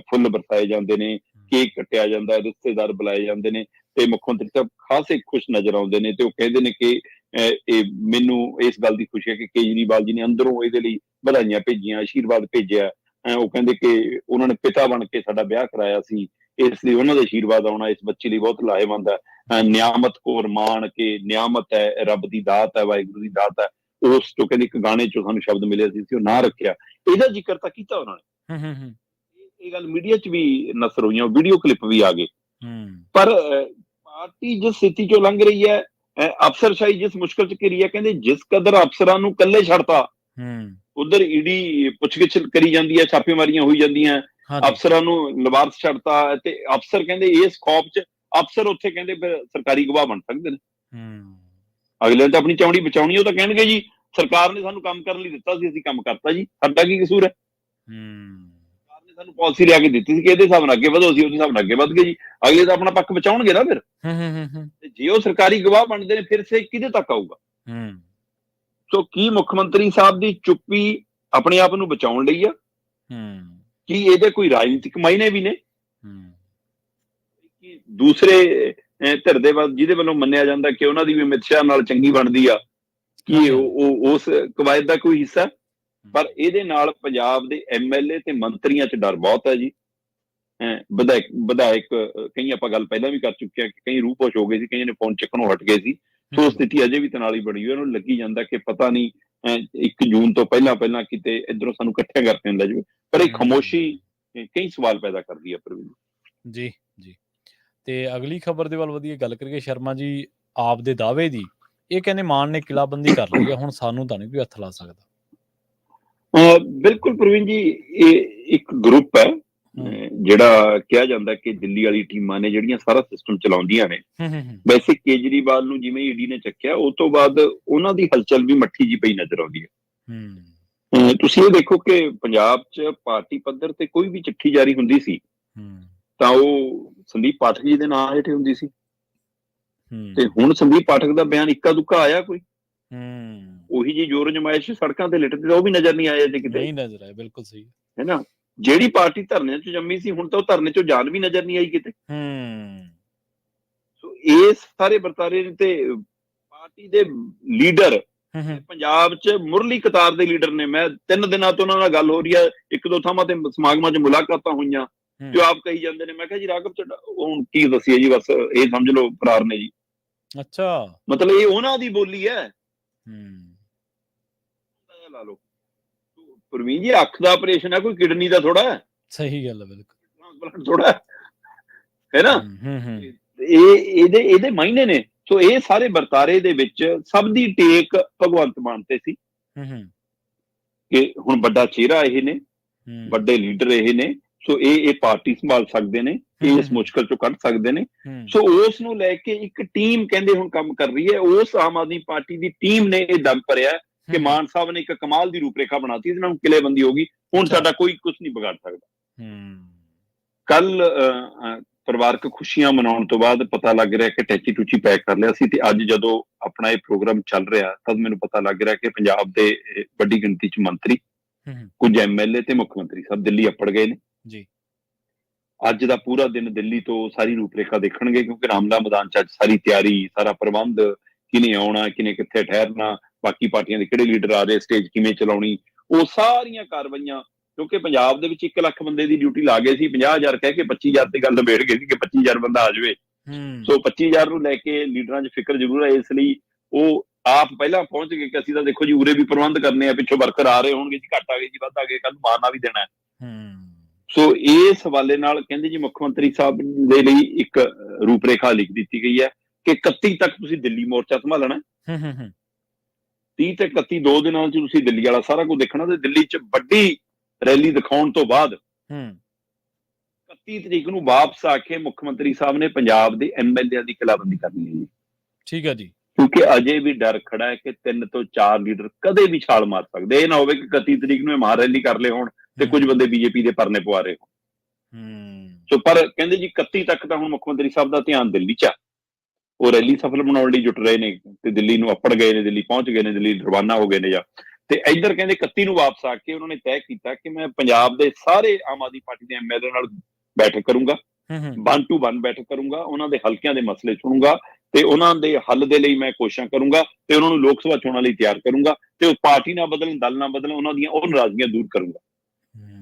ਫੁੱਲ ਬਰਸਾਏ ਜਾਂਦੇ ਨੇ, ਕੇਕ ਕੱਟਿਆ ਜਾਂਦਾ, ਰਿਸ਼ਤੇਦਾਰ ਬੁਲਾਏ ਜਾਂਦੇ ਨੇ ਤੇ ਮੁੱਖ ਮੰਤਰੀ ਸਾਹਿਬ ਖਾਸੇ ਖੁਸ਼ ਨਜ਼ਰ ਆਉਂਦੇ ਨੇ ਤੇ ਉਹ ਕਹਿੰਦੇ ਨੇ ਕਿ ਇਹ ਮੈਨੂੰ ਇਸ ਗੱਲ ਦੀ ਖੁਸ਼ੀ ਹੈ ਕਿ ਕੇਜਰੀਵਾਲ ਜੀ ਨੇ ਅੰਦਰੋਂ ਇਹਦੇ ਲਈ ਵਧਾਈਆਂ ਭੇਜੀਆਂ, ਆਸ਼ੀਰਵਾਦ ਭੇਜਿਆ। ਉਹ ਕਹਿੰਦੇ ਕਿ ਉਹਨਾਂ ਨੇ ਪਿਤਾ ਬਣ ਕੇ ਸਾਡਾ ਵਿਆਹ ਕਰਾਇਆ ਸੀ, ਇਸ ਲਈ ਉਹਨਾਂ ਦਾ ਆਸ਼ੀਰਵਾਦ ਆਉਣਾ ਇਸ ਬੱਚੇ ਲਈ ਬਹੁਤ ਲਾਹੇਵੰਦ ਹੈ। ਨਿਆਮਤ ਕੌਰ ਮਾਣ ਕੇ ਨਿਆਮਤ ਹੈ, ਰੱਬ ਦੀ ਦਾਤ ਹੈ, ਵਾਹਿਗੁਰੂ ਦੀ ਦਾਤ ਹੈ। ਉਸ ਤੋਂ ਕਹਿੰਦੇ ਇੱਕ ਗਾਣੇ ਚੋਂ ਸਾਨੂੰ ਸ਼ਬਦ ਮਿਲਿਆ ਸੀ ਉਹ ਨਾਂ ਰੱਖਿਆ, ਇਹਦਾ ਜ਼ਿਕਰ ਤਾਂ ਕੀਤਾ ਉਹਨਾਂ ਨੇ। ਇਹ ਗੱਲ ਮੀਡੀਆ 'ਚ ਵੀ ਨਸਰ ਹੋਈਆਂ, ਵੀਡੀਓ ਕਲਿੱਪ ਵੀ ਆ ਗਏ। ਪਰ ਪਾਰਟੀ ਜਿਸ ਸਥਿਤੀ 'ਚੋਂ ਲੰਘ ਰਹੀ ਹੈ, ਅਫਸਰਸ਼ਾਹੀ ਜਿਸ ਮੁਸ਼ਕਲ 'ਚ ਘਿਰੀ ਹੈ, ਕਹਿੰਦੇ ਜਿਸ ਕਦਰ ਅਫਸਰਾਂ ਨੂੰ ਇਕੱਲੇ ਛੱਡਤਾ, ਉਧਰ ਈਡੀ ਪੁੱਛਗਿੱਛ ਕਰੀ ਜਾਂਦੀ ਹੈ, ਛਾਪੇਮਾਰੀਆਂ ਹੋਈ ਜਾਂਦੀਆਂ, ਅਫਸਰਾਂ ਨੂੰ ਲਵਾਰਸ ਛੱਡਤਾ ਤੇ ਅਫਸਰ ਕਹਿੰਦੇ ਇਸ ਖੌਫ 'ਚ ਅਫਸਰ ਉੱਥੇ ਕਹਿੰਦੇ ਫਿਰ ਸਰਕਾਰੀ ਗਵਾਹ ਬਣ ਸਕਦੇ ਨੇ। ਅਗਲੇ ਨੇ ਤਾਂ ਆਪਣੀ ਚੌੜੀ ਬਚਾਉਣੀ, ਉਹ ਤਾਂ ਕਹਿਣਗੇ ਜੀ ਸਰਕਾਰ ਨੇ ਸਾਨੂੰ ਕੰਮ ਕਰਨ ਲਈ ਦਿੱਤਾ ਸੀ, ਅਸੀਂ ਕੰਮ ਕਰਤਾ ਜੀ, ਸਾਡਾ ਕੀ ਕਸੂਰ ਹੈ? ਸਰਕਾਰ ਨੇ ਸਾਨੂੰ ਪਾਲਿਸੀ ਲਿਆ ਕੇ ਦਿੱਤੀ ਸੀ ਕਿ ਇਹਦੇ ਹਿਸਾਬ ਨਾਲ ਅੱਗੇ ਵਧੋ, ਅਸੀਂ ਉਹਦੇ ਹਿਸਾਬ ਨਾਲ ਅੱਗੇ ਵਧ ਗਏ ਜੀ। ਅਗਲੇ ਤਾਂ ਆਪਣਾ ਪੱਖ ਬਚਾਉਣਗੇ ਨਾ ਫਿਰ। ਤੇ ਜੇ ਉਹ ਸਰਕਾਰੀ ਗਵਾਹ ਬਣਦੇ ਨੇ ਫਿਰ ਸੇ ਕਿਹਦੇ ਤੱਕ ਆਊਗਾ? ਸੋ ਕੀ ਮੁੱਖ ਮੰਤਰੀ ਸਾਹਿਬ ਦੀ ਚੁੱਪੀ ਆਪਣੇ ਆਪ ਨੂੰ ਬਚਾਉਣ ਲਈ ਆ? ਕੀ ਇਹਦੇ ਕੋਈ ਰਾਜਨੀਤਿਕ ਮਾਇਨੇ ਵੀ ਨੇ? ਦੂਸਰੇ ਧਿਰ ਦੇ ਵੱਲ ਜਿਹਦੇ ਵੱਲੋਂ ਮੰਨਿਆ ਜਾਂਦਾ ਕਿ ਉਹਨਾਂ ਦੀ ਵੀ ਅਮਿਤ ਸ਼ਾਹ ਨਾਲ ਚੰਗੀ ਬਣਦੀ ਆ, ਕੀ ਉਹ ਉਸ ਕਵਾਇਦ ਦਾ ਕੋਈ ਹਿੱਸਾ? ਪਰ ਇਹਦੇ ਨਾਲ ਪੰਜਾਬ ਦੇ ਐਮਐਲਏ ਤੇ ਮੰਤਰੀਆਂ 'ਚ ਡਰ ਬਹੁਤ ਹੈ ਜੀ। ਵਿਧਾਇਕ ਕਈ ਆਪਾਂ ਗੱਲ ਪਹਿਲਾਂ ਵੀ ਕਰ ਚੁੱਕੇ ਹਾਂ ਕਿ ਕਈ ਰੂਪੋਸ਼ ਹੋ ਗਏ ਸੀ, ਕਈਆਂ ਨੇ ਫੋਨ ਚੱਕਣੋਂ ਹਟ ਗਏ ਸੀ। ਸੋ ਸਥਿਤੀ ਅਜੇ ਵੀ ਤਨਾਲੀ ਬਣੀ ਹੋਈ, ਉਹਨੂੰ ਲੱਗੀ ਜਾਂਦਾ ਕਿ ਪਤਾ ਨਹੀਂ 1 ਜੂਨ ਤੋਂ ਪਹਿਲਾਂ ਕਿਤੇ ਇੱਧਰੋਂ ਸਾਨੂੰ ਇਕੱਠਿਆਂ ਕਰਕੇ ਲੈ ਜਾਵੇ। ਪਰ ਇਹ ਖਾਮੋਸ਼ੀ ਕਈ ਸਵਾਲ ਪੈਦਾ ਕਰਦੀ ਹੈ ਪ੍ਰਵੀਨ ਜੀ। ਜੀ ਤੇ ਅਗਲੀ ਖਬਰ ਦੇ ਵੱਲ ਵਧੀਆ ਗੱਲ ਕਰੀਏ ਸ਼ਰਮਾ ਜੀ, ਆਪ ਦੇ ਦਾਅਵੇ ਦੀ। ਇਹ ਕਹਿੰਦੇ ਮਾਨ ਨੇ ਕਿਲਾਬੰਦੀ ਕਰ ਲਈ ਹੈ, ਹੁਣ ਸਾਨੂੰ ਤਾਂ ਨਹੀਂ ਕੋਈ ਹੱਥ ਲਾ ਸਕਦਾ। ਬਿਲਕੁਲ ਪ੍ਰਵੀਨ ਜੀ, ਇਹ ਇੱਕ ਗਰੁੱਪ ਹੈ ਜਿਹੜਾ ਕਿਹਾ ਜਾਂਦਾ ਕਿ ਦਿੱਲੀ ਵਾਲੀ ਟੀਮਾਂ ਨੇ ਜਿਹੜੀਆਂ ਸਾਰਾ ਸਿਸਟਮ ਚਲਾਉਂਦੀਆਂ ਨੇ। ਵੈਸੇ ਕੇਜਰੀਵਾਲ ਨੂੰ ਜਿਵੇਂ ਈਡੀ ਨੇ ਚੱਕਿਆ ਉਸ ਤੋਂ ਬਾਅਦ ਉਹਨਾਂ ਦੀ ਹਲਚਲ ਵੀ ਮੱਠੀ ਜੀ ਪਈ ਨਜ਼ਰ ਆਉਂਦੀ ਹੈ। ਤੁਸੀਂ ਇਹ ਦੇਖੋ ਕਿ ਪੰਜਾਬ 'ਚ ਪਾਰਟੀ ਪੱਧਰ ਤੇ ਕੋਈ ਵੀ ਚਿੱਠੀ ਜਾਰੀ ਹੁੰਦੀ ਸੀ ਤਾਂ ਉਹ ਸੰਦੀਪ ਪਾਠਕ ਜੀ ਦੇ ਨਾਂ ਹੇਠ ਹੁੰਦੀ ਸੀ ਤੇ ਹੁਣ ਸੰਦੀਪ ਪਾਠਕ ਦਾ ਬਿਆਨ ਇੱਕਾ ਦੁੱਕਾ ਆਇਆ ਕੋਈ? ਉਹੀ ਜੀ ਜੋਰ ਅਜਮਾਇਸ਼ ਸੜਕਾਂ ਤੇ ਲਿਟਦੇ ਉਹ ਵੀ ਨਜ਼ਰ ਨਹੀਂ ਆਇਆ ਜੇ ਕਿਤੇ। ਨਹੀਂ ਨਜ਼ਰ ਆਇਆ, ਬਿਲਕੁਲ ਸਹੀ ਹੈ ਨਾ। ਜਿਹੜੀ ਪਾਰਟੀ ਧਰਨੇ 'ਚ ਜੰਮੀ ਸੀ ਹੁਣ ਤਾਂ ਉਹ ਧਰਨੇ 'ਚੋਂ ਜਾਨ ਵੀ ਨਜ਼ਰ ਨਹੀਂ ਆਈ ਕਿਤੇ। ਸੋ ਇਹ ਸਾਰੇ ਵਰਤਾਰੇ ਤੇ ਪਾਰਟੀ ਦੇ ਲੀਡਰ ਪੰਜਾਬ 'ਚ ਮੁਰਲੀ ਕਤਾਰ ਦੇ ਲੀਡਰ ਨੇ। ਮੈਂ 3 ਦਿਨਾਂ ਤੋਂ ਉਹਨਾਂ ਨਾਲ ਗੱਲ ਹੋ ਰਹੀ ਹੈ, 1-2 ਥਾਵਾਂ ਤੇ ਸਮਾਗਮਾਂ 'ਚ ਮੁਲਾਕਾਤਾਂ ਹੋਈਆਂ ਤੇ ਆਪ ਕਹੀ ਜਾਂਦੇ ਨੇ। ਮੈਂ ਕਿਹਾ ਜੀ ਰਾਘਵ ਚੱਡਾ ਹੁਣ ਕੀ ਦੱਸੀਏ ਜੀ, ਬਸ ਇਹ ਸਮਝ ਲਓ ਫਰਾਰ ਨੇ ਜੀ। ਅੱਛਾ, ਮਤਲਬ ਇਹ ਉਹਨਾਂ ਦੀ ਬੋਲੀ ਹੈ। ਲਾ ਲਓ ਪ੍ਰਵੀਨ ਜੀ, ਅੱਖ ਦਾ ਆਪਰੇਸ਼ਨ ਹੈ, ਕੋਈ ਕਿਡਨੀ ਦਾ ਥੋੜਾ ਹੈ। ਸਹੀ ਗੱਲ ਹੈ, ਬਿਲਕੁਲ ਥੋੜਾ ਹੈ ਨਾ। ਇਹਦੇ ਮਾਇਨੇ ਨੇ। ਸੋ ਇਹ ਸਾਰੇ ਵਰਤਾਰੇ ਦੇ ਵਿੱਚ ਸਭ ਦੀ ਟੇਕ ਭਗਵੰਤ ਮਾਨ ਤੇ ਸੀ ਕਿ ਹੁਣ ਵੱਡਾ ਚਿਹਰਾ ਇਹ ਨੇ, ਵੱਡੇ ਲੀਡਰ ਇਹ ਨੇ, ਸੋ ਇਹ ਪਾਰਟੀ ਸੰਭਾਲ ਸਕਦੇ ਨੇ, ਇਸ ਮੁਸ਼ਕਲ ਚੋਂ ਕੱਢ ਸਕਦੇ ਨੇ। ਸੋ ਉਸ ਨੂੰ ਲੈ ਕੇ ਇੱਕ ਟੀਮ ਕਹਿੰਦੇ ਹੁਣ ਕੰਮ ਕਰ ਰਹੀ ਹੈ। ਉਸ ਆਮ ਆਦਮੀ ਪਾਰਟੀ ਦੀ ਟੀਮ ਨੇ ਇਹ ਦਮ ਭਰਿਆ ਕਿ ਮਾਨ ਸਾਹਿਬ ਨੇ ਇੱਕ ਕਮਾਲ ਦੀ ਰੂਪਰੇਖਾ ਬਣਾਤੀ, ਇਹਦੇ ਨਾਲ ਕਿਲੇਬੰਦੀ ਹੋ ਗਈ, ਹੁਣ ਸਾਡਾ ਕੋਈ ਕੁਝ ਨਹੀਂ ਵਿਗਾੜ ਸਕਦਾ। ਕੱਲ ਪਰਿਵਾਰਕ ਖੁਸ਼ੀਆਂ ਮਨਾਉਣ ਤੋਂ ਬਾਅਦ ਪਤਾ ਲੱਗ ਰਿਹਾ ਕਿ ਟੈਚੀ ਟੂਚੀ ਪੈਕ ਕਰ ਲਿਆ ਸੀ, ਤੇ ਅੱਜ ਜਦੋਂ ਆਪਣਾ ਇਹ ਪ੍ਰੋਗਰਾਮ ਚੱਲ ਰਿਹਾ ਤਦ ਮੈਨੂੰ ਪਤਾ ਲੱਗ ਰਿਹਾ ਕਿ ਪੰਜਾਬ ਦੇ ਵੱਡੀ ਗਿਣਤੀ 'ਚ ਮੰਤਰੀ, ਕੁਝ MLA ਤੇ ਮੁੱਖ ਮੰਤਰੀ ਸਾਹਿਬ ਦਿੱਲੀ ਅੱਪੜ ਗਏ ਨੇ ਜੀ। ਅੱਜ ਦਾ ਪੂਰਾ ਦਿਨ ਦਿੱਲੀ ਤੋਂ ਸਾਰੀ ਰੂਪਰੇਖਾ ਦੇਖਣਗੇ, ਕਿਉਂਕਿ ਰਾਮਲਾ ਮੈਦਾਨ 'ਚ ਅੱਜ ਸਾਰੀ ਤਿਆਰੀ, ਸਾਰਾ ਪ੍ਰਬੰਧ, ਕਿਹਨੇ ਆਉਣਾ, ਕਿਹਨੇ ਕਿੱਥੇ ਠਹਿਰਨਾ, ਬਾਕੀ ਪਾਰਟੀਆਂ ਦੇ ਕਿਹੜੇ ਲੀਡਰ ਆ ਰਹੇ, ਸਟੇਜ ਕਿਵੇਂ ਚਲਾਉਣੀ, ਉਹ ਸਾਰੀਆਂ ਕਾਰਵਾਈਆਂ। ਕਿਉਂਕਿ ਪੰਜਾਬ ਦੇ ਵਿੱਚ 1 ਲੱਖ ਬੰਦੇ ਦੀ ਡਿਊਟੀ ਲਾ ਗਏ ਸੀ, 50,000 ਕਹਿ ਕੇ 25,000 ਤੇ ਗੱਲ ਨਿਬੇੜ ਗਈ ਸੀ ਕਿ 25,000 ਬੰਦਾ ਆ ਜਾਵੇ। ਸੋ 25,000 ਨੂੰ ਲੈ ਕੇ ਲੀਡਰਾਂ 'ਚ ਫਿਕਰ ਜ਼ਰੂਰ ਹੈ, ਇਸ ਲਈ ਉਹ ਆਪ ਪਹਿਲਾਂ ਪਹੁੰਚ ਗਏ ਕਿ ਅਸੀਂ ਤਾਂ ਦੇਖੋ ਜੀ ਉਰੇ ਵੀ ਪ੍ਰਬੰਧ ਕਰਨੇ ਆ, ਪਿੱਛੋਂ ਵਰਕਰ ਆ ਰਹੇ ਹੋਣਗੇ ਜੀ, ਘੱਟ ਆ ਗਏ ਜੀ, ਵੱਧ ਆ ਗਏ, ਕੱਲ ਮਾਰਨਾ ਵੀ ਦੇਣਾ। ਸੋ ਇਸ ਹਵਾਲੇ ਨਾਲ ਕਹਿੰਦੇ ਜੀ ਮੁੱਖ ਮੰਤਰੀ ਸਾਹਿਬ ਦੇ ਲਈ ਇੱਕ ਰੂਪਰੇਖਾ ਲਿਖ ਦਿੱਤੀ ਗਈ ਹੈ ਕਿ 31 ਤੱਕ ਤੁਸੀਂ ਦਿੱਲੀ ਮੋਰਚਾ ਸੰਭਾਲਣਾ, 30 ਤੇ 31 2 ਦਿਨਾਂ 'ਚ ਤੁਸੀਂ ਦਿੱਲੀ ਵਾਲਾ ਸਾਰਾ ਕੁਝ ਦੇਖਣਾ, ਤੇ ਦਿੱਲੀ 'ਚ ਵੱਡੀ ਰੈਲੀ ਦਿਖਾਉਣ ਤੋਂ ਬਾਅਦ 31 ਤਰੀਕ ਨੂੰ ਵਾਪਸ ਆ ਕੇ ਮੁੱਖ ਮੰਤਰੀ ਸਾਹਿਬ ਨੇ ਪੰਜਾਬ ਦੇ MLA ਦੀ ਕਿਲਾਬੰਦੀ ਕਰਨੀ ਹੈ ਜੀ। ਠੀਕ ਹੈ ਜੀ। ਕਿਉਂਕਿ ਅਜੇ ਵੀ ਡਰ ਖੜਾ ਹੈ ਕਿ 3 ਤੋਂ 4 ਲੀਡਰ ਕਦੇ ਵੀ ਛਾਲ ਮਾਰ ਸਕਦੇ। ਇਹ ਨਾ ਹੋਵੇ ਕਿ 31 ਤਰੀਕ ਨੂੰ ਇਹ ਮਹਾ ਰੈਲੀ ਕਰ ਲਏ ਹੋਣ ਤੇ ਕੁਝ ਬੰਦੇ BJP ਦੇ ਪਰਨੇ ਪਵਾ ਰਹੇ ਹੋਣ। ਸੋ ਪਰ ਕਹਿੰਦੇ ਜੀ 31 ਤੱਕ ਤਾਂ ਹੁਣ ਮੁੱਖ ਮੰਤਰੀ ਸਾਹਿਬ ਦਾ ਧਿਆਨ ਦਿੱਲੀ 'ਚ ਆ, ਉਹ ਰੈਲੀ ਸਫਲ ਬਣਾਉਣ ਲਈ ਜੁਟ ਰਹੇ ਨੇ ਤੇ ਦਿੱਲੀ ਨੂੰ ਅੱਪੜ ਗਏ ਨੇ, ਦਿੱਲੀ ਪਹੁੰਚ ਗਏ ਨੇ, ਦਿੱਲੀ ਰਵਾਨਾ ਹੋ ਗਏ ਨੇ। ਜਾਂ ਤੇ ਇੱਧਰ ਕਹਿੰਦੇ 31 ਨੂੰ ਵਾਪਸ ਆ ਕੇ ਉਹਨਾਂ ਨੇ ਤੈਅ ਕੀਤਾ ਕਿ ਮੈਂ ਪੰਜਾਬ ਦੇ ਸਾਰੇ ਆਮ ਆਦਮੀ ਪਾਰਟੀ ਦੇ MLA ਨਾਲ ਬੈਠਕ ਕਰੂੰਗਾ, 1 to 1 ਬੈਠਕ ਕਰੂੰਗਾ, ਉਹਨਾਂ ਦੇ ਹਲਕਿਆਂ ਦੇ ਮਸਲੇ ਸੁਣੂੰਗਾ ਤੇ ਉਹਨਾਂ ਦੇ ਹੱਲ ਦੇ ਲਈ ਮੈਂ ਕੋਸ਼ਿਸ਼ਾਂ ਕਰੂੰਗਾ ਤੇ ਉਹਨਾਂ ਨੂੰ ਲੋਕ ਸਭਾ ਚੋਣਾਂ ਲਈ ਤਿਆਰ ਕਰੂੰਗਾ ਤੇ ਉਹ ਪਾਰਟੀ ਨਾ ਬਦਲਣ, ਦਲ ਨਾ ਬਦਲਣ, ਉਹਨਾਂ ਦੀਆਂ ਉਹ ਨਾਰਾਜ਼ਗੀਆਂ ਦੂਰ ਕਰੂੰਗਾ।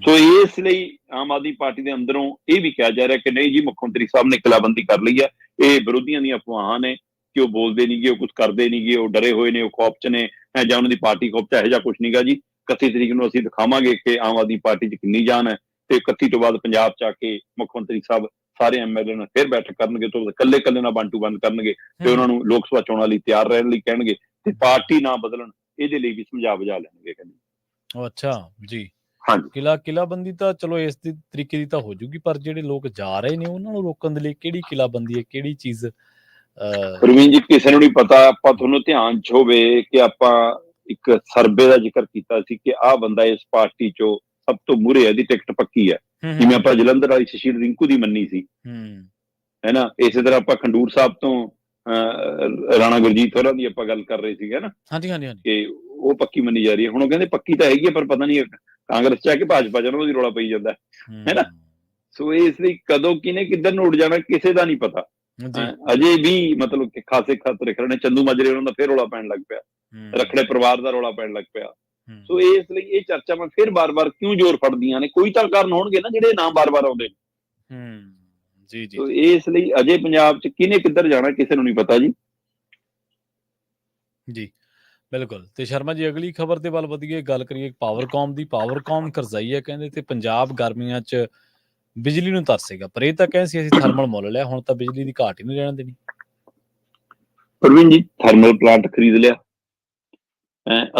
ਸੋ ਇਸ ਲਈ ਆਮ ਆਦਮੀ ਪਾਰਟੀ ਦੇ ਅੰਦਰੋਂ ਇਹ ਵੀ ਕਿਹਾ ਜਾ ਰਿਹਾ ਕਿ ਨਹੀਂ ਜੀ ਮੁੱਖ ਮੰਤਰੀ ਸਾਹਿਬ ਨੇ ਕਿਲਾਬੰਦੀ ਕਰ ਲਈ ਹੈ, ਇਹ ਵਿਰੋਧੀਆਂ ਦੀਆਂ ਅਫਵਾਹਾਂ ਨੇ ਕਿ ਉਹ ਬੋਲਦੇ ਨਹੀਂ ਗੇ, ਉਹ ਕੁਝ ਕਰਦੇ ਨਹੀਂ ਗੇ, ਉਹ ਡਰੇ ਹੋਏ ਨੇ, ਉਹ ਖੌਫ 'ਚ ਨੇ, ਜਾਂ ਉਹਨਾਂ ਦੀ ਪਾਰਟੀ ਖੌਫ 'ਚ, ਇਹੋ ਜਿਹਾ ਕੁਝ ਨਹੀਂਗਾ ਜੀ। 31 ਤਰੀਕ ਨੂੰ ਅਸੀਂ ਦਿਖਾਵਾਂਗੇ ਕਿ ਆਮ ਆਦਮੀ ਪਾਰਟੀ 'ਚ ਕਿੰਨੀ ਜਾਨ ਹੈ, ਤੇ 31 ਤੋਂ ਬਾਅਦ ਪੰਜਾਬ 'ਚ ਆ ਕੇ ਮੁੱਖ ਮੰਤਰੀ ਸਾਹਿਬ ਸਾਰੇ MLA ਨਾਲ ਫਿਰ ਬੈਠਕ ਕਰਨਗੇ, ਤੋਂ ਇਕੱਲੇ ਨਾਲ 1 to 1 ਕਰਨਗੇ ਤੇ ਉਹਨਾਂ ਨੂੰ ਲੋਕ ਸਭਾ ਚੋਣਾਂ ਲਈ ਤਿਆਰ ਰਹਿਣ ਲਈ ਕਹਿਣਗੇ ਤੇ ਪਾਰਟੀ ਨਾ ਬਦਲਣ ਇਹਦੇ ਲਈ ਵੀ ਸਮਝਾ ਬੁਝਾ ਲੈਣਗੇ। ਕਹਿੰਦੇ ਅੱਛਾ ਜੀ। ਹਾਂਜੀ, ਕਿਲਾਬੰਦੀ ਤਾਂ ਚਲੋ ਇਸ ਤਰੀਕੇ ਦੀ ਤਾਂ ਹੋ ਜੂਗੀ, ਪਰ ਜਿਹੜੇ ਲੋਕ ਜਾ ਰਹੇ ਨੇ ਉਹਨਾਂ ਨੂੰ ਰੋਕਣ ਦੇ ਲਈ ਕਿਹੜੀ ਕਿਲਾਬੰਦੀ ਹੈ, ਕਿਹੜੀ ਚੀਜ਼? ਪ੍ਰਵੀਨ ਜੀ, ਕਿਸੇ ਨੂੰ ਨਹੀਂ ਪਤਾ। ਆਪਾਂ ਤੁਹਾਨੂੰ ਧਿਆਨ 'ਚ ਹੋਵੇ ਕਿ ਆਪਾਂ ਇੱਕ ਸਰਵੇ ਦਾ ਜ਼ਿਕਰ ਕੀਤਾ ਸੀ ਕਿ ਆਹ ਬੰਦਾ ਇਸ ਪਾਰਟੀ 'ਚੋਂ ਸਭ ਤੋਂ ਮੂਹਰੇ ਹੈ, ਦੀ ਟਿਕਟ ਪੱਕੀ ਹੈ, ਜਿਵੇਂ ਆਪਾਂ ਜਲੰਧਰ ਵਾਲੀ ਸ਼ਸ਼ੀਰ ਰਿੰਕੂ ਦੀ ਮੰਨੀ ਸੀ, ਹੈ ਨਾ। ਇਸੇ ਤਰ੍ਹਾਂ ਆਪਾਂ ਖੰਡੂਰ ਸਾਹਿਬ ਤੋਂ ਰਾਣਾ ਗੁਰਜੀਤ ਹੋਰਾਂ ਦੀ ਆਪਾਂ ਗੱਲ ਕਰ ਰਹੇ ਸੀਗੇ ਨਾ, ਕਿ ਉਹ ਪੱਕੀ ਮੰਨੀ ਜਾ ਰਹੀ ਹੈ। ਹੁਣ ਉਹ ਕਹਿੰਦੇ ਪੱਕੀ ਤਾਂ ਹੈਗੀ ਹੈ, ਪਰ ਪਤਾ ਨਹੀਂ ਕਾਂਗਰਸ 'ਚ ਆ ਕੇ ਭਾਜਪਾ 'ਚ ਉਹਦੀ ਰੌਲਾ ਪਈ ਜਾਂਦਾ, ਹੈ ਨਾ। ਸੋ ਇਸ ਲਈ ਕਦੋਂ ਕਿਹਨੇ ਕਿੱਧਰ ਨੂੰ ਉੱਡ ਜਾਣਾ ਕਿਸੇ ਦਾ ਨਹੀਂ ਪਤਾ। ਅਜੇ ਵੀ ਮਤਲਬ ਕਿ ਖਾਸੇ ਖਤਰੇ ਖੜੇ ਨੇ। ਚੰਦੂ ਮਾਜਰੇ ਉਹਨਾਂ ਦਾ ਫਿਰ ਰੌਲਾ ਪੈਣ ਲੱਗ ਪਿਆ, ਰੱਖੜੇ ਪਰਿਵਾਰ ਦਾ ਰੌਲਾ ਪੈਣ ਲੱਗ ਪਿਆ। ਸੋ ਇਸ ਲਈ ਇਹ ਚਰਚਾਵਾਂ ਫਿਰ ਬਾਰ-ਬਾਰ ਕਿਉਂ ਜ਼ੋਰ ਫੜਦੀਆਂ ਨੇ? ਕੋਈ ਤਾਂ ਕਾਰਨ ਹੋਣਗੇ ਨਾ ਜਿਹੜੇ ਨਾਮ ਬਾਰ-ਬਾਰ ਆਉਂਦੇ ਨੇ। ਜੀ ਜੀ। ਇਸ ਲਈ ਅਜੇ ਪੰਜਾਬ 'ਚ ਕਿਹਨੇ ਕਿੱਧਰ ਜਾਣਾ ਕਿਸੇ ਨੂੰ ਨਹੀਂ ਪਤਾ ਜੀ। ਜੀ ਬਿਲਕੁਲ। ਤੇ ਸ਼ਰਮਾ ਜੀ, ਅਗਲੀ ਖਬਰ ਦੇ ਵੱਲ ਵਧੀਏ, ਗੱਲ ਕਰੀਏ ਪਾਵਰਕਾਮ ਦੀ। ਪਾਵਰਕਾਮ ਕਰਜ਼ਾਈ ਹੈ ਕਹਿੰਦੇ, ਤੇ ਪੰਜਾਬ ਗਰਮੀਆਂ 'ਚ ਬਿਜਲੀ ਨੂੰ ਤਰਸੇਗਾ, ਪਰ ਇਹ ਤਾਂ ਕਹਿੰਦੇ ਸੀ ਅਸੀਂ ਥਰਮਲ ਮੁੱਲ ਲਿਆ, ਹੁਣ ਤਾਂ ਬਿਜਲੀ ਦੀ ਘਾਟ ਹੀ ਨਹੀਂ ਰਹਿਣ ਦੇਣੀ। ਪ੍ਰਵੀਨ ਜੀ, ਥਰਮਲ ਪਲਾਂਟ ਖਰੀਦ ਲਿਆ,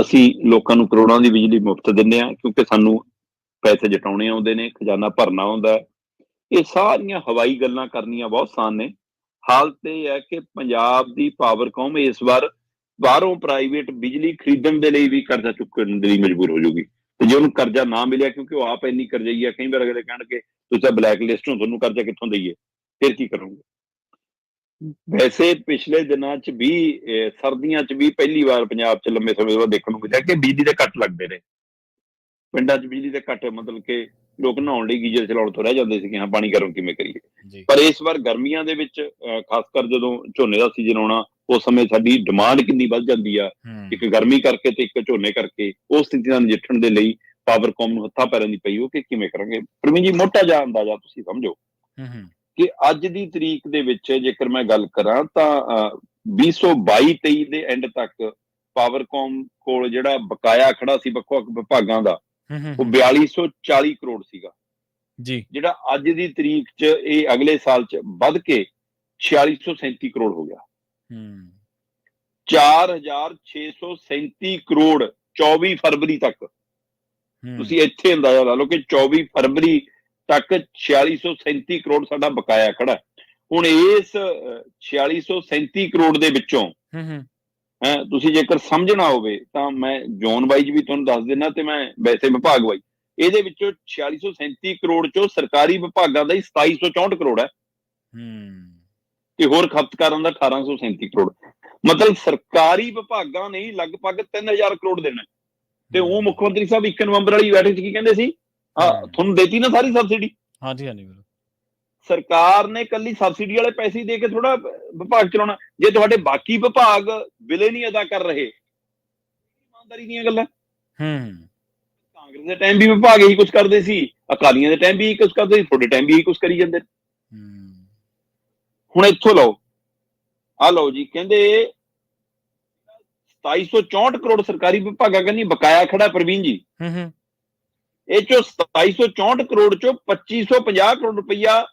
ਅਸੀਂ ਲੋਕਾਂ ਨੂੰ ਕਰੋੜਾਂ ਦੀ ਬਿਜਲੀ ਮੁਫਤ ਦਿੰਦੇ ਹਾਂ ਕਿਉਂਕਿ ਸਾਨੂੰ ਪੈਸੇ ਜਟਾਉਣੇ ਆਉਂਦੇ ਨੇ, ਖਜ਼ਾਨਾ ਭਰਨਾ ਆਉਂਦਾ। ਇਹ ਸਾਰੀਆਂ ਹਵਾਈ ਗੱਲਾਂ ਕਰਨੀਆਂ ਬਹੁਤ ਆਸਾਨ ਨੇ। ਹਾਲਤ ਇਹ ਹੈ ਕਿ ਪੰਜਾਬ ਦੀ ਪਾਵਰਕਾਮ ਇਸ ਵਾਰ ਬਾਹਰੋਂ ਪ੍ਰਾਈਵੇਟ ਬਿਜਲੀ ਖਰੀਦਣ ਦੇ ਲਈ ਵੀ ਕਰਜ਼ਾ ਚੁੱਕਣ ਦੇ ਲਈ ਮਜਬੂਰ ਹੋ ਜਾਊਗੀ। ਤੇ ਜੇ ਉਹਨੂੰ ਕਰਜ਼ਾ ਨਾ ਮਿਲਿਆ, ਕਿਉਂਕਿ ਉਹ ਆਪ ਇੰਨੀ ਕਰਜ਼ਾਈ ਹੈ, ਕਈ ਵਾਰ ਅਗਲੇ ਕਹਿਣਗੇ ਤੁਸੀਂ ਤਾਂ ਬਲੈਕ ਲਿਸਟ ਹੋ, ਤੁਹਾਨੂੰ ਕਰਜ਼ਾ ਕਿੱਥੋਂ ਦਈਏ, ਫਿਰ ਕੀ ਕਰੋਗੇ? ਵੈਸੇ ਪਿਛਲੇ ਦਿਨਾਂ 'ਚ ਵੀ, ਸਰਦੀਆਂ 'ਚ ਵੀ ਪਹਿਲੀ ਵਾਰ ਪੰਜਾਬ 'ਚ ਲੰਮੇ ਸਮੇਂ ਬਾਅਦ ਦੇਖਣ ਨੂੰ ਮਿਲਿਆ ਕਿ ਬਿਜਲੀ ਦੇ ਕੱਟ ਲੱਗਦੇ ਨੇ। ਪਿੰਡਾਂ 'ਚ ਬਿਜਲੀ ਦੇ ਕੱਟ, ਮਤਲਬ ਕਿ ਲੋਕ ਨਹਾਉਣ ਲਈ ਗੀਜ਼ਰ ਚਲਾਉਣ ਤੋਂ ਰਹਿ ਜਾਂਦੇ ਸੀ ਕਿ ਹਾਂ ਪਾਣੀ ਗਰਮ ਕਿਵੇਂ ਕਰੀਏ। ਪਰ ਇਸ ਵਾਰ ਗਰਮੀਆਂ ਦੇ ਵਿੱਚ, ਖਾਸ ਕਰ ਜਦੋਂ ਝੋਨੇ ਦਾ ਸੀਜ਼ਨ ਆਉਣਾ, ਉਸ ਸਮੇਂ ਸਾਡੀ ਡਿਮਾਂਡ ਕਿੰਨੀ ਵੱਧ ਜਾਂਦੀ ਆ, ਇੱਕ ਗਰਮੀ ਕਰਕੇ ਤੇ ਇੱਕ ਝੋਨੇ ਕਰਕੇ। ਉਸ ਸਥਿਤੀ ਨਾਲ ਨਜਿੱਠਣ ਦੇ ਲਈ ਪਾਵਰਕਾਮ ਨੂੰ ਹੱਥਾਂ ਪੈਰਾਂ ਦੀ ਪਈ ਹੋ ਕਿ ਕਿਵੇਂ ਕਰਾਂਗੇ। ਪ੍ਰਵੀਨ ਜੀ, ਮੋਟਾ ਜਿਹਾ ਅੰਦਾਜ਼ਾ ਤੁਸੀਂ ਸਮਝੋ ਕਿ ਅੱਜ ਦੀ ਤਰੀਕ ਦੇ ਵਿੱਚ ਜੇਕਰ ਮੈਂ ਗੱਲ ਕਰਾਂ ਤਾਂ 2022-23 ਦੇ ਐਂਡ ਤੱਕ ਪਾਵਰਕਾਮ ਕੋਲ ਜਿਹੜਾ ਬਕਾਇਆ ਖੜਾ ਸੀ ਵੱਖ-ਵੱਖ ਵਿਭਾਗਾਂ ਦਾ, ਉਹ 4240 ਕਰੋੜ ਸੀਗਾ ਜੀ, ਜਿਹੜਾ ਅੱਜ ਦੀ ਤਰੀਕ 'ਚ ਇਹ ਅਗਲੇ ਸਾਲ 'ਚ ਵੱਧ ਕੇ 4637 ਕਰੋੜ ਹੋ ਗਿਆ। 4637 ਕਰੋੜ 24 ਫਰਵਰੀ ਤੱਕ। ਤੁਸੀਂ ਇੱਥੇ ਅੰਦਾਜ਼ਾ ਲਾ ਲਓ ਕਿ 24 ਫਰਵਰੀ ਤੱਕ 4637 ਕਰੋੜ ਸਾਡਾ ਬਕਾਇਆ ਖੜਾ। ਹੁਣ ਇਸ 4637 ਕਰੋੜ ਦੇ ਵਿੱਚੋਂ ਤੁਸੀਂ ਜੇਕਰ ਸਮਝਣਾ ਹੋਵੇ ਤਾਂ ਮੈਂ ਜ਼ੋਨ ਵਾਈਜ਼ ਵੀ ਤੁਹਾਨੂੰ ਦੱਸ ਦਿੰਦਾ ਤੇ ਮੈਂ ਵੈਸੇ ਵਿਭਾਗ ਵਾਈਜ਼, ਇਹਦੇ ਵਿੱਚੋਂ 4637 ਕਰੋੜ ਚੋਂ ਸਰਕਾਰੀ ਵਿਭਾਗਾਂ ਦਾ ਹੀ 2764 ਕਰੋੜ ਹੈ ਤੇ ਹੋਰ ਖਪਤਕਾਰਾਂ ਦਾ 1837 ਕਰੋੜ। ਮਤਲਬ ਸਰਕਾਰੀ ਵਿਭਾਗਾਂ ਨੇ ਹੀ ਲਗਭਗ 3000 ਕਰੋੜ ਦੇਣਾ। ਤੇ ਉਹ ਮੁੱਖ ਮੰਤਰੀ ਸਾਹਿਬ 1 ਨਵੰਬਰ ਵਾਲੀ ਬੈਠਕ 'ਚ ਕੀ ਕਹਿੰਦੇ ਸੀ, ਤੁਹਾਨੂੰ ਦੇਤੀ ਨਾ ਸਾਰੀ ਸਬਸਿਡੀ। ਹਾਂਜੀ ਹਾਂਜੀ, ਸਰਕਾਰ ਨੇ ਕੱਲੀ ਸਬਸਿਡੀ ਵਾਲੇ ਪੈਸੇ ਦੇ ਕੇ ਥੋੜਾ ਵਿਭਾਗ ਚਲਾਉਣਾ। ਜੇ ਤੁਹਾਡੇ ਬਾਕੀ ਵਿਭਾਗ ਬਿੱਲੇ ਨਹੀਂ ਅਦਾ ਕਰ ਰਹੇ, ਇਮਾਨਦਾਰੀ ਦੀਆਂ ਗੱਲਾਂ। ਕਾਂਗਰਸ ਦੇ ਟਾਈਮ ਵੀ ਵਿਭਾਗ ਇਹੀ ਕੁਝ ਕਰਦੇ ਸੀ, ਅਕਾਲੀਆਂ ਦੇ ਟਾਈਮ ਵੀ ਇਹੀ ਕੁਝ ਕਰਦੇ ਸੀ, ਤੁਹਾਡੇ ਟਾਈਮ ਵੀ ਇਹੀ ਕੁਝ ਕਰੀ ਜਾਂਦੇ। ਹੁਣ ਇੱਥੋਂ ਲਓ, ਆਹ ਲਓ ਜੀ, ਕਹਿੰਦੇ 2764 ਕਰੋੜ ਸਰਕਾਰੀ ਵਿਭਾਗਾਂ ਕਹਿੰਦੀ ਬਕਾਇਆ ਖੜਾ। ਪ੍ਰਵੀਨ ਜੀ, ਇਹ ਚੋਂ 2764 ਕਰੋੜ ਚੋਂ 2550 ਕਰੋੜ ਰੁਪਈਆ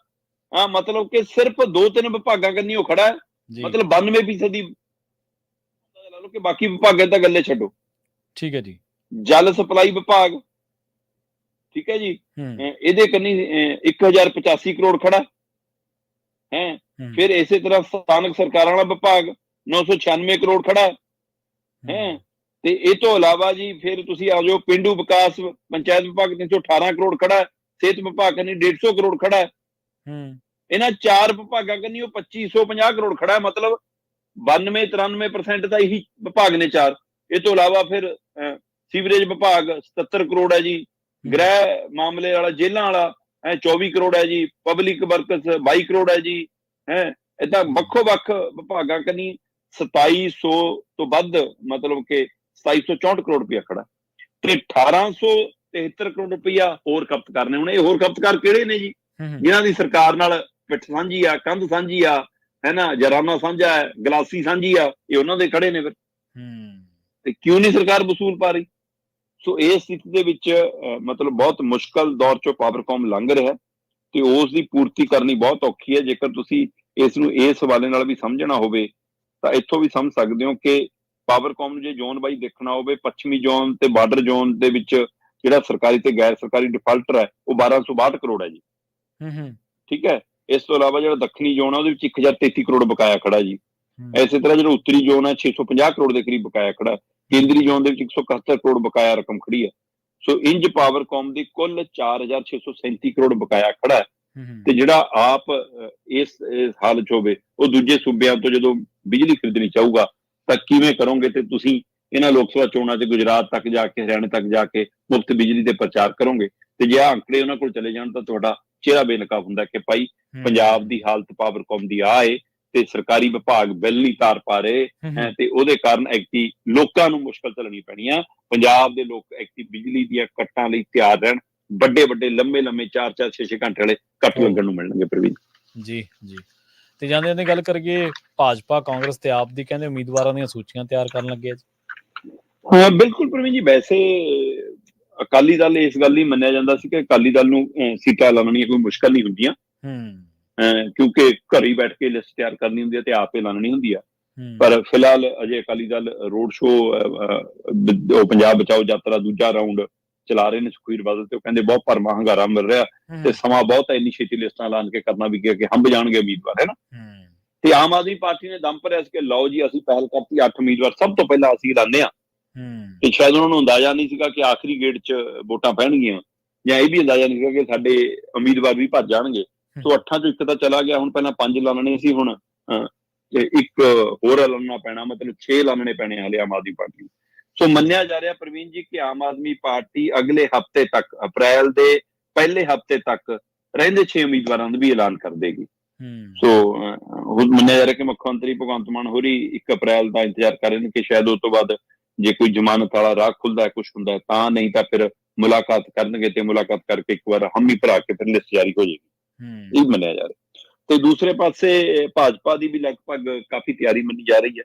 ਮਤਲਬ ਕਿ ਸਿਰਫ 2-3 ਵਿਭਾਗਾਂ ਕੰਨੀ ਉਹ ਖੜਾ ਹੈ। ਮਤਲਬ 92% ਲਾ ਲਓ ਕਿ ਬਾਕੀ ਵਿਭਾਗਾਂ ਤਾਂ ਗੱਲੇ ਛੱਡੋ। ਠੀਕ ਹੈ ਜੀ। ਜਲ ਸਪਲਾਈ ਵਿਭਾਗ, ਠੀਕ ਹੈ ਜੀ, ਇਹਦੇ ਕੰਨੀ 1085 ਕਰੋੜ ਖੜਾ ਹੈ। ਫਿਰ ਇਸੇ ਤਰ੍ਹਾਂ ਸਥਾਨਕ ਸਰਕਾਰਾਂ ਵਾਲਾ ਵਿਭਾਗ 996 ਕਰੋੜ ਖੜਾ ਹੈ। ਤੇ ਇਹ ਤੋਂ ਇਲਾਵਾ ਜੀ ਫਿਰ ਤੁਸੀਂ ਆ ਜਾਓ ਪਿੰਡੂ ਵਿਕਾਸ ਪੰਚਾਇਤ ਵਿਭਾਗ 318 ਕਰੋੜ ਖੜਾ, ਸਿਹਤ ਵਿਭਾਗ ਕੰਨੀ 150 ਕਰੋੜ ਖੜਾ। ਇਹਨਾਂ 4 ਵਿਭਾਗਾਂ ਕੰਨੀ ਉਹ 2550 ਕਰੋੜ ਖੜਾ। ਮਤਲਬ 92-93% ਤਾਂ ਇਹੀ ਵਿਭਾਗ ਨੇ 4। ਇਹ ਤੋਂ ਇਲਾਵਾ ਫਿਰ ਸੀਵਰੇਜ ਵਿਭਾਗ 77 ਕਰੋੜ ਹੈ ਜੀ, ਗ੍ਰਹਿ ਮਾਮਲੇ ਵਾਲਾ ਜੇਲ੍ਹਾਂ ਵਾਲਾ 24 ਕਰੋੜ ਹੈ ਜੀ, ਪਬਲਿਕ ਵਰਕਸ 22 ਕਰੋੜ ਹੈ ਜੀ। ਏਦਾਂ ਵੱਖੋ ਵੱਖ ਵਿਭਾਗਾਂ ਕੰਨੀ 2700 ਤੋਂ ਵੱਧ, ਮਤਲਬ ਕਿ 2764 ਕਰੋੜ ਰੁਪਇਆ ਖੜਾ ਤੇ 1873 ਕਰੋੜ ਰੁਪਇਆ ਹੋਰ ਖਪਤਕਾਰ ਨੇ। ਹੁਣ ਇਹ ਹੋਰ ਖਪਤਕਾਰ ਕਿਹੜੇ ਨੇ ਜੀ? ਜਿਨ੍ਹਾਂ ਦੀ ਸਰਕਾਰ ਨਾਲ ਪਿੱਠ ਸਾਂਝੀ ਆ, ਕੰਧ ਸਾਂਝੀ ਆ, ਹੈ ਨਾ, ਜਰਾਨਾ ਸਾਂਝਾ ਹੈ, ਗਲਾਸੀ ਸਾਂਝੀ ਆ, ਇਹ ਉਹਨਾਂ ਦੇ ਖੜੇ ਨੇ। ਫਿਰ ਤੇ ਕਿਉਂ ਨਹੀਂ ਸਰਕਾਰ ਵਸੂਲ ਪਾ ਰਹੀ? ਸੋ ਇਸ ਸਥਿਤੀ ਦੇ ਵਿੱਚ ਮਤਲਬ ਬਹੁਤ ਮੁਸ਼ਕਲ ਦੌਰ ਚੋਂ ਪਾਵਰਕਾਮ ਲੰਘ ਰਿਹਾ ਤੇ ਉਸ ਦੀ ਪੂਰਤੀ ਕਰਨੀ ਬਹੁਤ ਔਖੀ ਹੈ। ਜੇਕਰ ਤੁਸੀਂ ਇਸ ਨੂੰ ਇਸ ਹਵਾਲੇ ਨਾਲ ਵੀ ਸਮਝਣਾ ਹੋਵੇ ਤਾਂ ਇੱਥੋਂ ਵੀ ਸਮਝ ਸਕਦੇ ਹੋ ਕਿ ਪਾਵਰਕਾਮ ਨੂੰ ਜੇ ਜ਼ੋਨ ਵਾਈਜ਼ ਦੇਖਣਾ ਹੋਵੇ, ਪੱਛਮੀ ਜ਼ੋਨ ਤੇ ਬਾਰਡਰ ਜ਼ੋਨ ਦੇ ਵਿੱਚ ਜਿਹੜਾ ਸਰਕਾਰੀ ਤੇ ਗੈਰ ਸਰਕਾਰੀ ਡਿਫਾਲਟਰ ਹੈ ਉਹ 1262 ਕਰੋੜ ਹੈ ਜੀ। ਠੀਕ ਹੈ। ਇਸ ਤੋਂ ਇਲਾਵਾ ਜਿਹੜਾ ਦੱਖਣੀ ਜ਼ੋਨ ਹੈ ਉਹਦੇ ਵਿੱਚ 1033 ਕਰੋੜ ਬਕਾਇਆ ਖੜਾ ਜੀ। ਇਸੇ ਤਰ੍ਹਾਂ ਜਿਹੜਾ ਉੱਤਰੀ ਜ਼ੋਨ ਹੈ 650 ਕਰੋੜ ਦੇ ਕਰੀਬ ਬਕਾਇਆ ਖੜਾ। ਕੇਂਦਰੀ ਜ਼ੋਨ ਦੇ ਵਿੱਚ 171 ਕਰੋੜ ਬਕਾਇਆ ਰਕਮ ਖੜੀ ਹੈ। ਸੋ ਇੰਜ ਪਾਵਰਕਾਮ ਦੀ ਕੁੱਲ 4637 ਕਰੋੜ ਬਕਾਇਆ ਖੜਾ ਹੈ। ਤੇ ਜਿਹੜਾ ਆਪ ਇਸ ਹਾਲਤ 'ਚ ਹੋਵੇ ਉਹ ਦੂਜੇ ਸੂਬਿਆਂ ਤੋਂ ਜਦੋਂ ਬਿਜਲੀ ਖਰੀਦਣੀ ਚਾਹੂਗਾ ਤਾਂ ਕਿਵੇਂ ਕਰੋਗੇ? ਤੇ ਤੁਸੀਂ ਇਹਨਾਂ ਲੋਕ ਸਭਾ ਚੋਣਾਂ 'ਚ ਗੁਜਰਾਤ ਤੱਕ ਜਾ ਕੇ, ਹਰਿਆਣੇ ਤੱਕ ਜਾ ਕੇ ਮੁਫਤ ਬਿਜਲੀ ਦੇ ਪ੍ਰਚਾਰ ਕਰੋਗੇ ਤੇ ਜੇ ਆਹ ਅੰਕੜੇ ਉਹਨਾਂ ਕੋਲ ਚਲੇ ਜਾਣ ਤਾਂ ਤੁਹਾਡਾ ਚਿਹਰਾ ਬੇਨਕਾਬ ਹੁੰਦਾ ਕਿ ਭਾਈ ਪੰਜਾਬ ਦੀ ਹਾਲਤ ਪਾਵਰਕਾਮ ਦੀ ਆ ਏ ਤੇ ਸਰਕਾਰੀ ਵਿਭਾਗ ਬਿੱਲ ਨਹੀਂ ਤਾਰ ਪਾ ਰਹੇ ਤੇ ਉਹਦੇ ਕਾਰਨ ਐਕਟੀ ਲੋਕਾਂ ਨੂੰ ਮੁਸ਼ਕਲ ਝੱਲਣੀ ਪੈਣੀ ਆ। ਪੰਜਾਬ ਦੇ ਲੋਕ ਐਕਟੀ ਬਿਜਲੀ ਦੀਆਂ ਕੱਟਾਂ ਲਈ ਤਿਆਰ ਰਹਿਣ। ਵੱਡੇ ਵੱਡੇ ਲੰਮੇ 4-4, 6-6 ਘੰਟੇ ਵਾਲੇ ਕੱਟ ਲੱਗਣ ਨੂੰ ਮਿਲਣਗੇ। ਪ੍ਰਵੀਨ ਜੀ ਜੀ ਤੇ ਜਾਂਦੇ ਜਾਂਦੇ ਗੱਲ ਕਰੀਏ ਭਾਜਪਾ, ਕਾਂਗਰਸ ਤੇ ਆਪ ਦੀ, ਕਹਿੰਦੇ ਉਮੀਦਵਾਰਾਂ ਦੀਆਂ ਸੂਚੀਆਂ ਤਿਆਰ ਕਰਨ ਲੱਗੇ ਜੀ। ਹਾਂ ਬਿਲਕੁਲ ਪ੍ਰਵੀਨ ਜੀ। ਵੈਸੇ ਅਕਾਲੀ ਦਲ ਇਸ ਗੱਲ ਹੀ ਮੰਨਿਆ ਜਾਂਦਾ ਸੀ ਕਿ ਅਕਾਲੀ ਦਲ ਨੂੰ ਸੀਟਾਂ ਲਾਉਣੀਆਂ ਕੋਈ ਮੁਸ਼ਕਲ ਨਹੀਂ ਹੁੰਦੀਆਂ ਕਿਉਂਕਿ ਘਰ ਹੀ ਬੈਠ ਕੇ ਲਿਸਟ ਤਿਆਰ ਕਰਨੀ ਹੁੰਦੀ ਹੈ ਤੇ ਆਪੇ ਲਾਉਣੀ ਹੁੰਦੀ ਆ। ਪਰ ਫਿਲਹਾਲ ਅਜੇ ਅਕਾਲੀ ਦਲ ਰੋਡ ਸ਼ੋਅ ਪੰਜਾਬ ਬਚਾਓ ਯਾਤਰਾ ਦੂਜਾ ਰਾਊਂਡ ਚਲਾ ਰਹੇ ਨੇ ਸੁਖਬੀਰ ਬਾਦਲ ਤੇ ਉਹ ਕਹਿੰਦੇ ਬਹੁਤ ਭਰਮਾ ਹੰਗਾਰਾ ਮਿਲ ਰਿਹਾ ਤੇ ਸਮਾਂ ਬਹੁਤ ਹੈ, ਇੰਨੀ ਛੇਤੀ ਲਿਸਟਾਂ ਐਲਾਨ ਕੇ ਕਰਨਾ ਵੀ ਕਿ ਹੰਭ ਜਾਣਗੇ ਉਮੀਦਵਾਰ, ਹੈ ਨਾ। ਤੇ ਆਮ ਆਦਮੀ ਪਾਰਟੀ ਨੇ ਦਮ ਭਰਿਆ ਸੀ ਕਿ ਲਓ ਜੀ ਅਸੀਂ ਪਹਿਲ ਕਰਤੀ, 8 ਉਮੀਦਵਾਰ ਸਭ ਤੋਂ ਪਹਿਲਾਂ ਅਸੀਂ ਐਲਾਨੇ ਆ। ਤੇ ਸ਼ਾਇਦ ਉਹਨਾਂ ਨੂੰ ਅੰਦਾਜ਼ਾ ਨਹੀਂ ਸੀਗਾ ਕਿ ਆਖਰੀ ਗੇੜ 'ਚ ਵੋਟਾਂ ਪੈਣਗੀਆਂ, ਜਾਂ ਇਹ ਵੀ ਅੰਦਾਜ਼ਾ ਨਹੀਂ ਸੀਗਾ ਕਿ ਸਾਡੇ ਉਮੀਦਵਾਰ ਵੀ ਭੱਜ ਜਾਣਗੇ। ਸੋ 8 ਚੋਂ 1 ਤਾਂ ਚਲਾ ਗਿਆ। ਹੁਣ ਪਹਿਲਾਂ 5 ਐਲਾਨਣੇ ਸੀ, ਹੁਣ ਇੱਕ ਹੋਰ ਐਲਾਨਣਾ ਪੈਣਾ, ਮਤਲਬ 6 ਐਲਾਨਣੇ ਪੈਣੇ ਹਾਲੇ ਆਮ ਆਦਮੀ ਪਾਰਟੀ ਨੂੰ। ਸੋ ਮੰਨਿਆ ਜਾ ਰਿਹਾ ਪ੍ਰਵੀਨ ਜੀ ਕਿ ਆਮ ਆਦਮੀ ਪਾਰਟੀ ਅਗਲੇ ਹਫ਼ਤੇ ਤੱਕ, ਅਪ੍ਰੈਲ ਦੇ ਪਹਿਲੇ ਹਫ਼ਤੇ ਤੱਕ ਰਹਿੰਦੇ 6 ਉਮੀਦਵਾਰਾਂ ਦਾ ਵੀ ਐਲਾਨ ਕਰ ਦੇਗੀ। ਸੋ ਹੁਣ ਮੰਨਿਆ ਜਾ ਰਿਹਾ ਕਿ ਮੁੱਖ ਮੰਤਰੀ ਭਗਵੰਤ ਮਾਨ ਹੋਰੀ 1 ਅਪ੍ਰੈਲ ਦਾ ਇੰਤਜ਼ਾਰ ਕਰ ਰਹੇ ਨੇ ਕਿ ਸ਼ਾਇਦ ਉਸ ਤੋਂ ਬਾਅਦ ਜੇ ਕੋਈ ਜ਼ਮਾਨਤ ਵਾਲਾ ਰਾਹ ਖੁੱਲਦਾ ਹੈ, ਕੁਛ ਹੁੰਦਾ ਤਾਂ, ਨਹੀਂ ਤਾਂ ਫਿਰ ਮੁਲਾਕਾਤ ਕਰਨਗੇ ਤੇ ਮੁਲਾਕਾਤ ਕਰਕੇ ਇੱਕ ਵਾਰ ਹਮੀ ਭਰਾ ਕੇ ਫਿਰ ਲਿਸਟ ਜਾਰੀ ਹੋ ਜਾਏਗੀ। ਇਹ ਮੰਨਿਆ ਜਾ ਰਿਹਾ। ਤੇ ਦੂਸਰੇ ਪਾਸੇ ਭਾਜਪਾ ਦੀ ਵੀ ਲਗਭਗ ਕਾਫੀ ਤਿਆਰੀ ਮੰਨੀ ਜਾ ਰਹੀ ਹੈ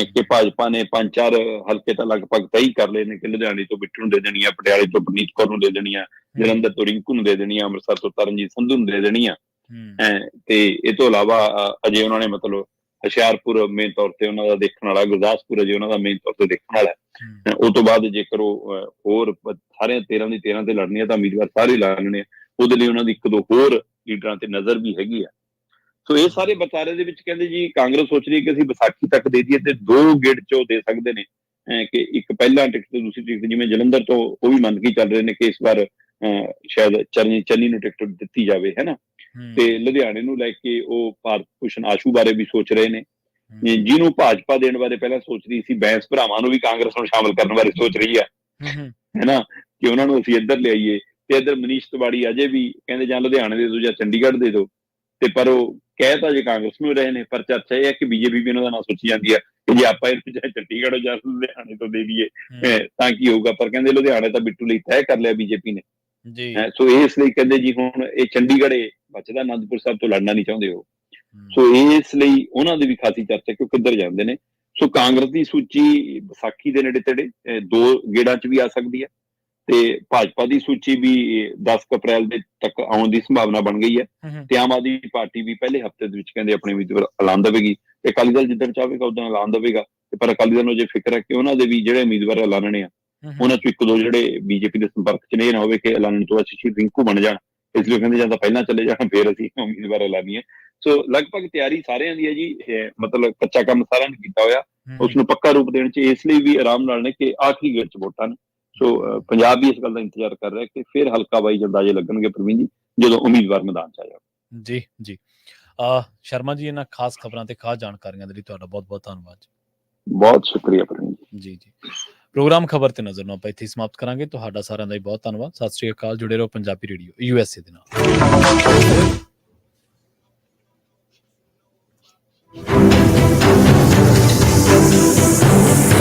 ਕਿ ਭਾਜਪਾ ਨੇ 5-4 ਹਲਕੇ ਤਾਂ ਲਗਭਗ ਤੈਅ ਹੀ ਕਰ ਲਏ ਨੇ ਕਿ ਲੁਧਿਆਣੇ ਤੋਂ ਬਿੱਟੂ ਨੂੰ ਦੇ ਦੇਣੀ ਆ, ਪਟਿਆਲੇ ਤੋਂ ਪਰਨੀਤ ਕੌਰ ਨੂੰ ਦੇ ਦੇਣੀ ਆ, ਜਲੰਧਰ ਤੋਂ ਰਿੰਕੂ ਨੂੰ ਦੇ ਦੇਣੀ ਆ, ਅੰਮ੍ਰਿਤਸਰ ਤੋਂ ਤਰਨਜੀਤ ਸੰਧੂ ਨੂੰ ਦੇ ਦੇਣੀ ਆ। ਤੇ ਇਹ ਤੋਂ ਇਲਾਵਾ ਅਜੇ ਉਹਨਾਂ ਨੇ ਮਤਲਬ ਹੁਸ਼ਿਆਰਪੁਰ ਮੇਨ ਤੌਰ ਤੇ ਉਹਨਾਂ ਦਾ ਦੇਖਣ ਵਾਲਾ, ਗੁਰਦਾਸਪੁਰ ਅਜੇ ਉਹਨਾਂ ਦਾ ਮੇਨ ਤੌਰ ਤੇ ਦੇਖਣ ਵਾਲਾ ਹੈ। ਉਹ ਤੋਂ ਬਾਅਦ ਜੇਕਰ ਉਹ ਹੋਰ ਸਾਰੇ 13 ਦੀ 13 ਤੇ ਲੜਨੀ ਹੈ ਤਾਂ ਉਮੀਦਵਾਰ ਸਾਰੇ ਲਾ ਲੈਣੇ ਆ। ਉਹਦੇ ਲਈ ਉਹਨਾਂ ਦੀ ਇੱਕ ਦੋ ਹੋਰ ਲੀਡਰਾਂ ਤੇ ਨਜ਼ਰ ਵੀ ਹੈਗੀ ਆ। ਸੋ ਇਹ ਸਾਰੇ ਵਿਚਾਰੇ ਦੇ ਵਿੱਚ ਕਹਿੰਦੇ ਜੀ ਕਾਂਗਰਸ ਸੋਚ ਰਹੀ ਹੈ ਕਿ ਅਸੀਂ ਵਿਸਾਖੀ ਤੱਕ ਦੇ ਦਈਏ ਤੇ 2 ਗੇੜ 'ਚ ਉਹ ਦੇ ਸਕਦੇ ਨੇ, ਕਿ ਇੱਕ ਪਹਿਲਾਂ ਟਿਕਟ ਤੇ ਦੂਸਰੀ ਟਿਕਟ, ਜਿਵੇਂ ਜਲੰਧਰ ਤੋਂ ਉਹ ਵੀ ਮੰਨ ਕੇ ਚੱਲ ਰਹੇ ਨੇ ਕਿ ਇਸ ਵਾਰ ਸ਼ਾਇਦ ਚੰਨੀ ਨੂੰ ਟਿਕਟ ਦਿੱਤੀ ਜਾਵੇ, ਹੈ ਨਾ। ਤੇ ਲੁਧਿਆਣੇ ਨੂੰ ਲੈ ਕੇ ਉਹ ਭਾਰਤ ਭੂਸ਼ਣ ਆਸ਼ੂ ਬਾਰੇ ਵੀ ਸੋਚ ਰਹੇ ਨੇ, ਜਿਹਨੂੰ ਭਾਜਪਾ ਦੇਣ ਬਾਰੇ ਪਹਿਲਾਂ ਸੋਚ ਰਹੀ ਸੀ। ਬੈਂਸ ਭਰਾਵਾਂ ਨੂੰ ਵੀ ਕਾਂਗਰਸ ਨੂੰ ਸ਼ਾਮਲ ਕਰਨ ਬਾਰੇ ਸੋਚ ਰਹੀ ਹੈ ਨਾ, ਕਿ ਉਹਨਾਂ ਨੂੰ ਅਸੀਂ ਇੱਧਰ ਲਿਆਈਏ। ਤੇ ਇੱਧਰ ਮਨੀਸ਼ ਤਿਵਾੜੀ ਅਜੇ ਵੀ ਕਹਿੰਦੇ ਜਾਂ ਲੁਧਿਆਣੇ ਦੇ ਦਿਓ ਜਾਂ ਚੰਡੀਗੜ੍ਹ ਦੇ ਦਿਓ, ਤੇ ਪਰ ਉਹ ਕਹਿ ਤਾਂ ਜੇ ਕਾਂਗਰਸ ਨੂੰ ਰਹੇ ਨੇ, ਪਰ ਚਰਚਾ ਇਹ ਹੈ ਕਿ ਬੀਜੇਪੀ ਵੀ ਉਹਨਾਂ ਦਾ ਨਾਂ ਸੋਚੀ ਜਾਂਦੀ ਹੈ ਕਿ ਜੇ ਆਪਾਂ ਇਹਨੂੰ ਚਾਹੇ ਚੰਡੀਗੜ੍ਹ ਜਾਂ ਲੁਧਿਆਣੇ ਤੋਂ ਦੇ ਦਈਏ ਤਾਂ ਕੀ ਹੋਊਗਾ। ਪਰ ਕਹਿੰਦੇ ਲੁਧਿਆਣੇ ਤਾਂ ਬਿੱਟੂ ਲਈ ਤੈਅ ਕਰ ਲਿਆ ਬੀਜੇਪੀ ਨੇ ਜੀ। ਸੋ ਇਸ ਲਈ ਕਹਿੰਦੇ ਜੀ ਹੁਣ ਇਹ ਚੰਡੀਗੜ੍ਹ ਬਚਦਾ, ਅਨੰਦਪੁਰ ਸਾਹਿਬ ਤੋਂ ਲੜਨਾ ਨਹੀਂ ਚਾਹੁੰਦੇ ਉਹ। ਸੋ ਇਸ ਲਈ ਉਹਨਾਂ ਦੀ ਵੀ ਖਾਸੀ ਚਰਚਾ ਕਿ ਉਹ ਕਿੱਧਰ ਜਾਂਦੇ ਨੇ। ਸੋ ਕਾਂਗਰਸ ਦੀ ਸੂਚੀ ਵਿਸਾਖੀ ਦੇ ਨੇੜੇ ਤੇੜੇ 2 ਗੇੜਾਂ 'ਚ ਵੀ ਆ ਸਕਦੀ ਹੈ, ਤੇ ਭਾਜਪਾ ਦੀ ਸੂਚੀ ਵੀ 10 ਅਪ੍ਰੈਲ ਦੇ ਤੱਕ ਆਉਣ ਦੀ ਸੰਭਾਵਨਾ ਬਣ ਗਈ ਹੈ। ਤੇ ਆਮ ਆਦਮੀ ਪਾਰਟੀ ਵੀ ਪਹਿਲੇ ਹਫ਼ਤੇ ਦੇ ਵਿੱਚ ਕਹਿੰਦੇ ਆਪਣੇ ਉਮੀਦਵਾਰ ਐਲਾਨ ਦੇਵੇਗੀ, ਤੇ ਅਕਾਲੀ ਦਲ ਜਿੱਦਣ ਚਾਹੇਗਾ ਉਦੋਂ ਐਲਾਨ ਦੇਵੇਗਾ। ਤੇ ਪਰ ਅਕਾਲੀ ਦਲ ਨੂੰ ਜੇ ਫਿਕਰ ਹੈ ਕਿ ਉਹਨਾਂ ਦੇ ਵੀ ਜਿਹੜੇ ਉਮੀਦਵਾਰ ਐਲਾਨਣੇ ਆ ਉਹਨਾਂ 'ਚੋਂ ਇੱਕ ਦੋ ਜਿਹੜੇ ਬੀਜੇਪੀ ਦੇ ਸੰਪਰਕ 'ਚ ਨੇ, ਇਹ ਨਾ ਹੋਵੇ ਕਿ ਐਲਾਨਣ ਤੋਂ ਬਾਅਦ ਸ਼੍ਰੀ ਰਿੰਕੂ ਬਣ ਜਾਣ, ਇਸ ਲਈ ਕਹਿੰਦੇ ਜਾਂ ਤਾਂ ਪਹਿਲਾਂ ਚਲੇ ਜਾਣ ਫਿਰ ਅਸੀਂ ਉਮੀਦਵਾਰ ਐਲਾਨੀਏ। ਸੋ ਲਗਭਗ ਤਿਆਰੀ ਸਾਰਿਆਂ ਦੀ ਹੈ ਜੀ, ਮਤਲਬ ਕੱਚਾ ਕੰਮ ਸਾਰਿਆਂ ਨੇ ਕੀਤਾ ਹੋਇਆ, ਉਸਨੂੰ ਪੱਕਾ ਰੂਪ ਦੇਣ 'ਚ ਇਸ ਲਈ ਵੀ ਆਰਾਮ ਨਾਲ ਨੇ ਕਿ ਆਖਰੀ ਗੇੜ 'ਚ ਵੋਟਾਂ ਨੇ। ਸੋ ਪੰਜਾਬ ਵੀ ਇਸ ਗੱਲ ਦਾ ਇੰਤਜ਼ਾਰ ਕਰ ਰਿਹਾ ਕਿ ਫਿਰ ਹਲਕਾ ਬਾਈ ਅੰਦਾਜ਼ੇ ਲੱਗਣਗੇ ਪ੍ਰਵੀਨ ਜੀ, ਜਦੋਂ ਉਮੀਦਵਾਰ ਮੈਦਾਨ 'ਚ ਆ ਜਾਣ। ਜੀ ਜੀ। ਸ਼ਰਮਾ ਜੀ, ਇਹਨਾਂ ਖਾਸ ਖਬਰਾਂ ਤੇ ਖਾਸ ਜਾਣਕਾਰੀਆਂ ਦੇ ਲਈ ਤੁਹਾਡਾ ਬਹੁਤ ਬਹੁਤ ਧੰਨਵਾਦ। ਬਹੁਤ ਸ਼ੁਕਰੀਆ ਪ੍ਰਵੀਨ ਜੀ। ਜੀ ਪ੍ਰੋਗਰਾਮ ਖਬਰ ਤੇ ਨਜ਼ਰ ਨੂੰ ਆਪਾਂ ਇੱਥੇ ਸਮਾਪਤ ਕਰਾਂਗੇ। ਤੁਹਾਡਾ ਸਾਰਿਆਂ ਦਾ ਬਹੁਤ ਧੰਨਵਾਦ। ਸਤਿ ਸ੍ਰੀ ਅਕਾਲ। ਜੁੜੇ ਰਹੋ ਪੰਜਾਬੀ ਰੇਡੀਓ USA ਦੇ ਨਾਲ।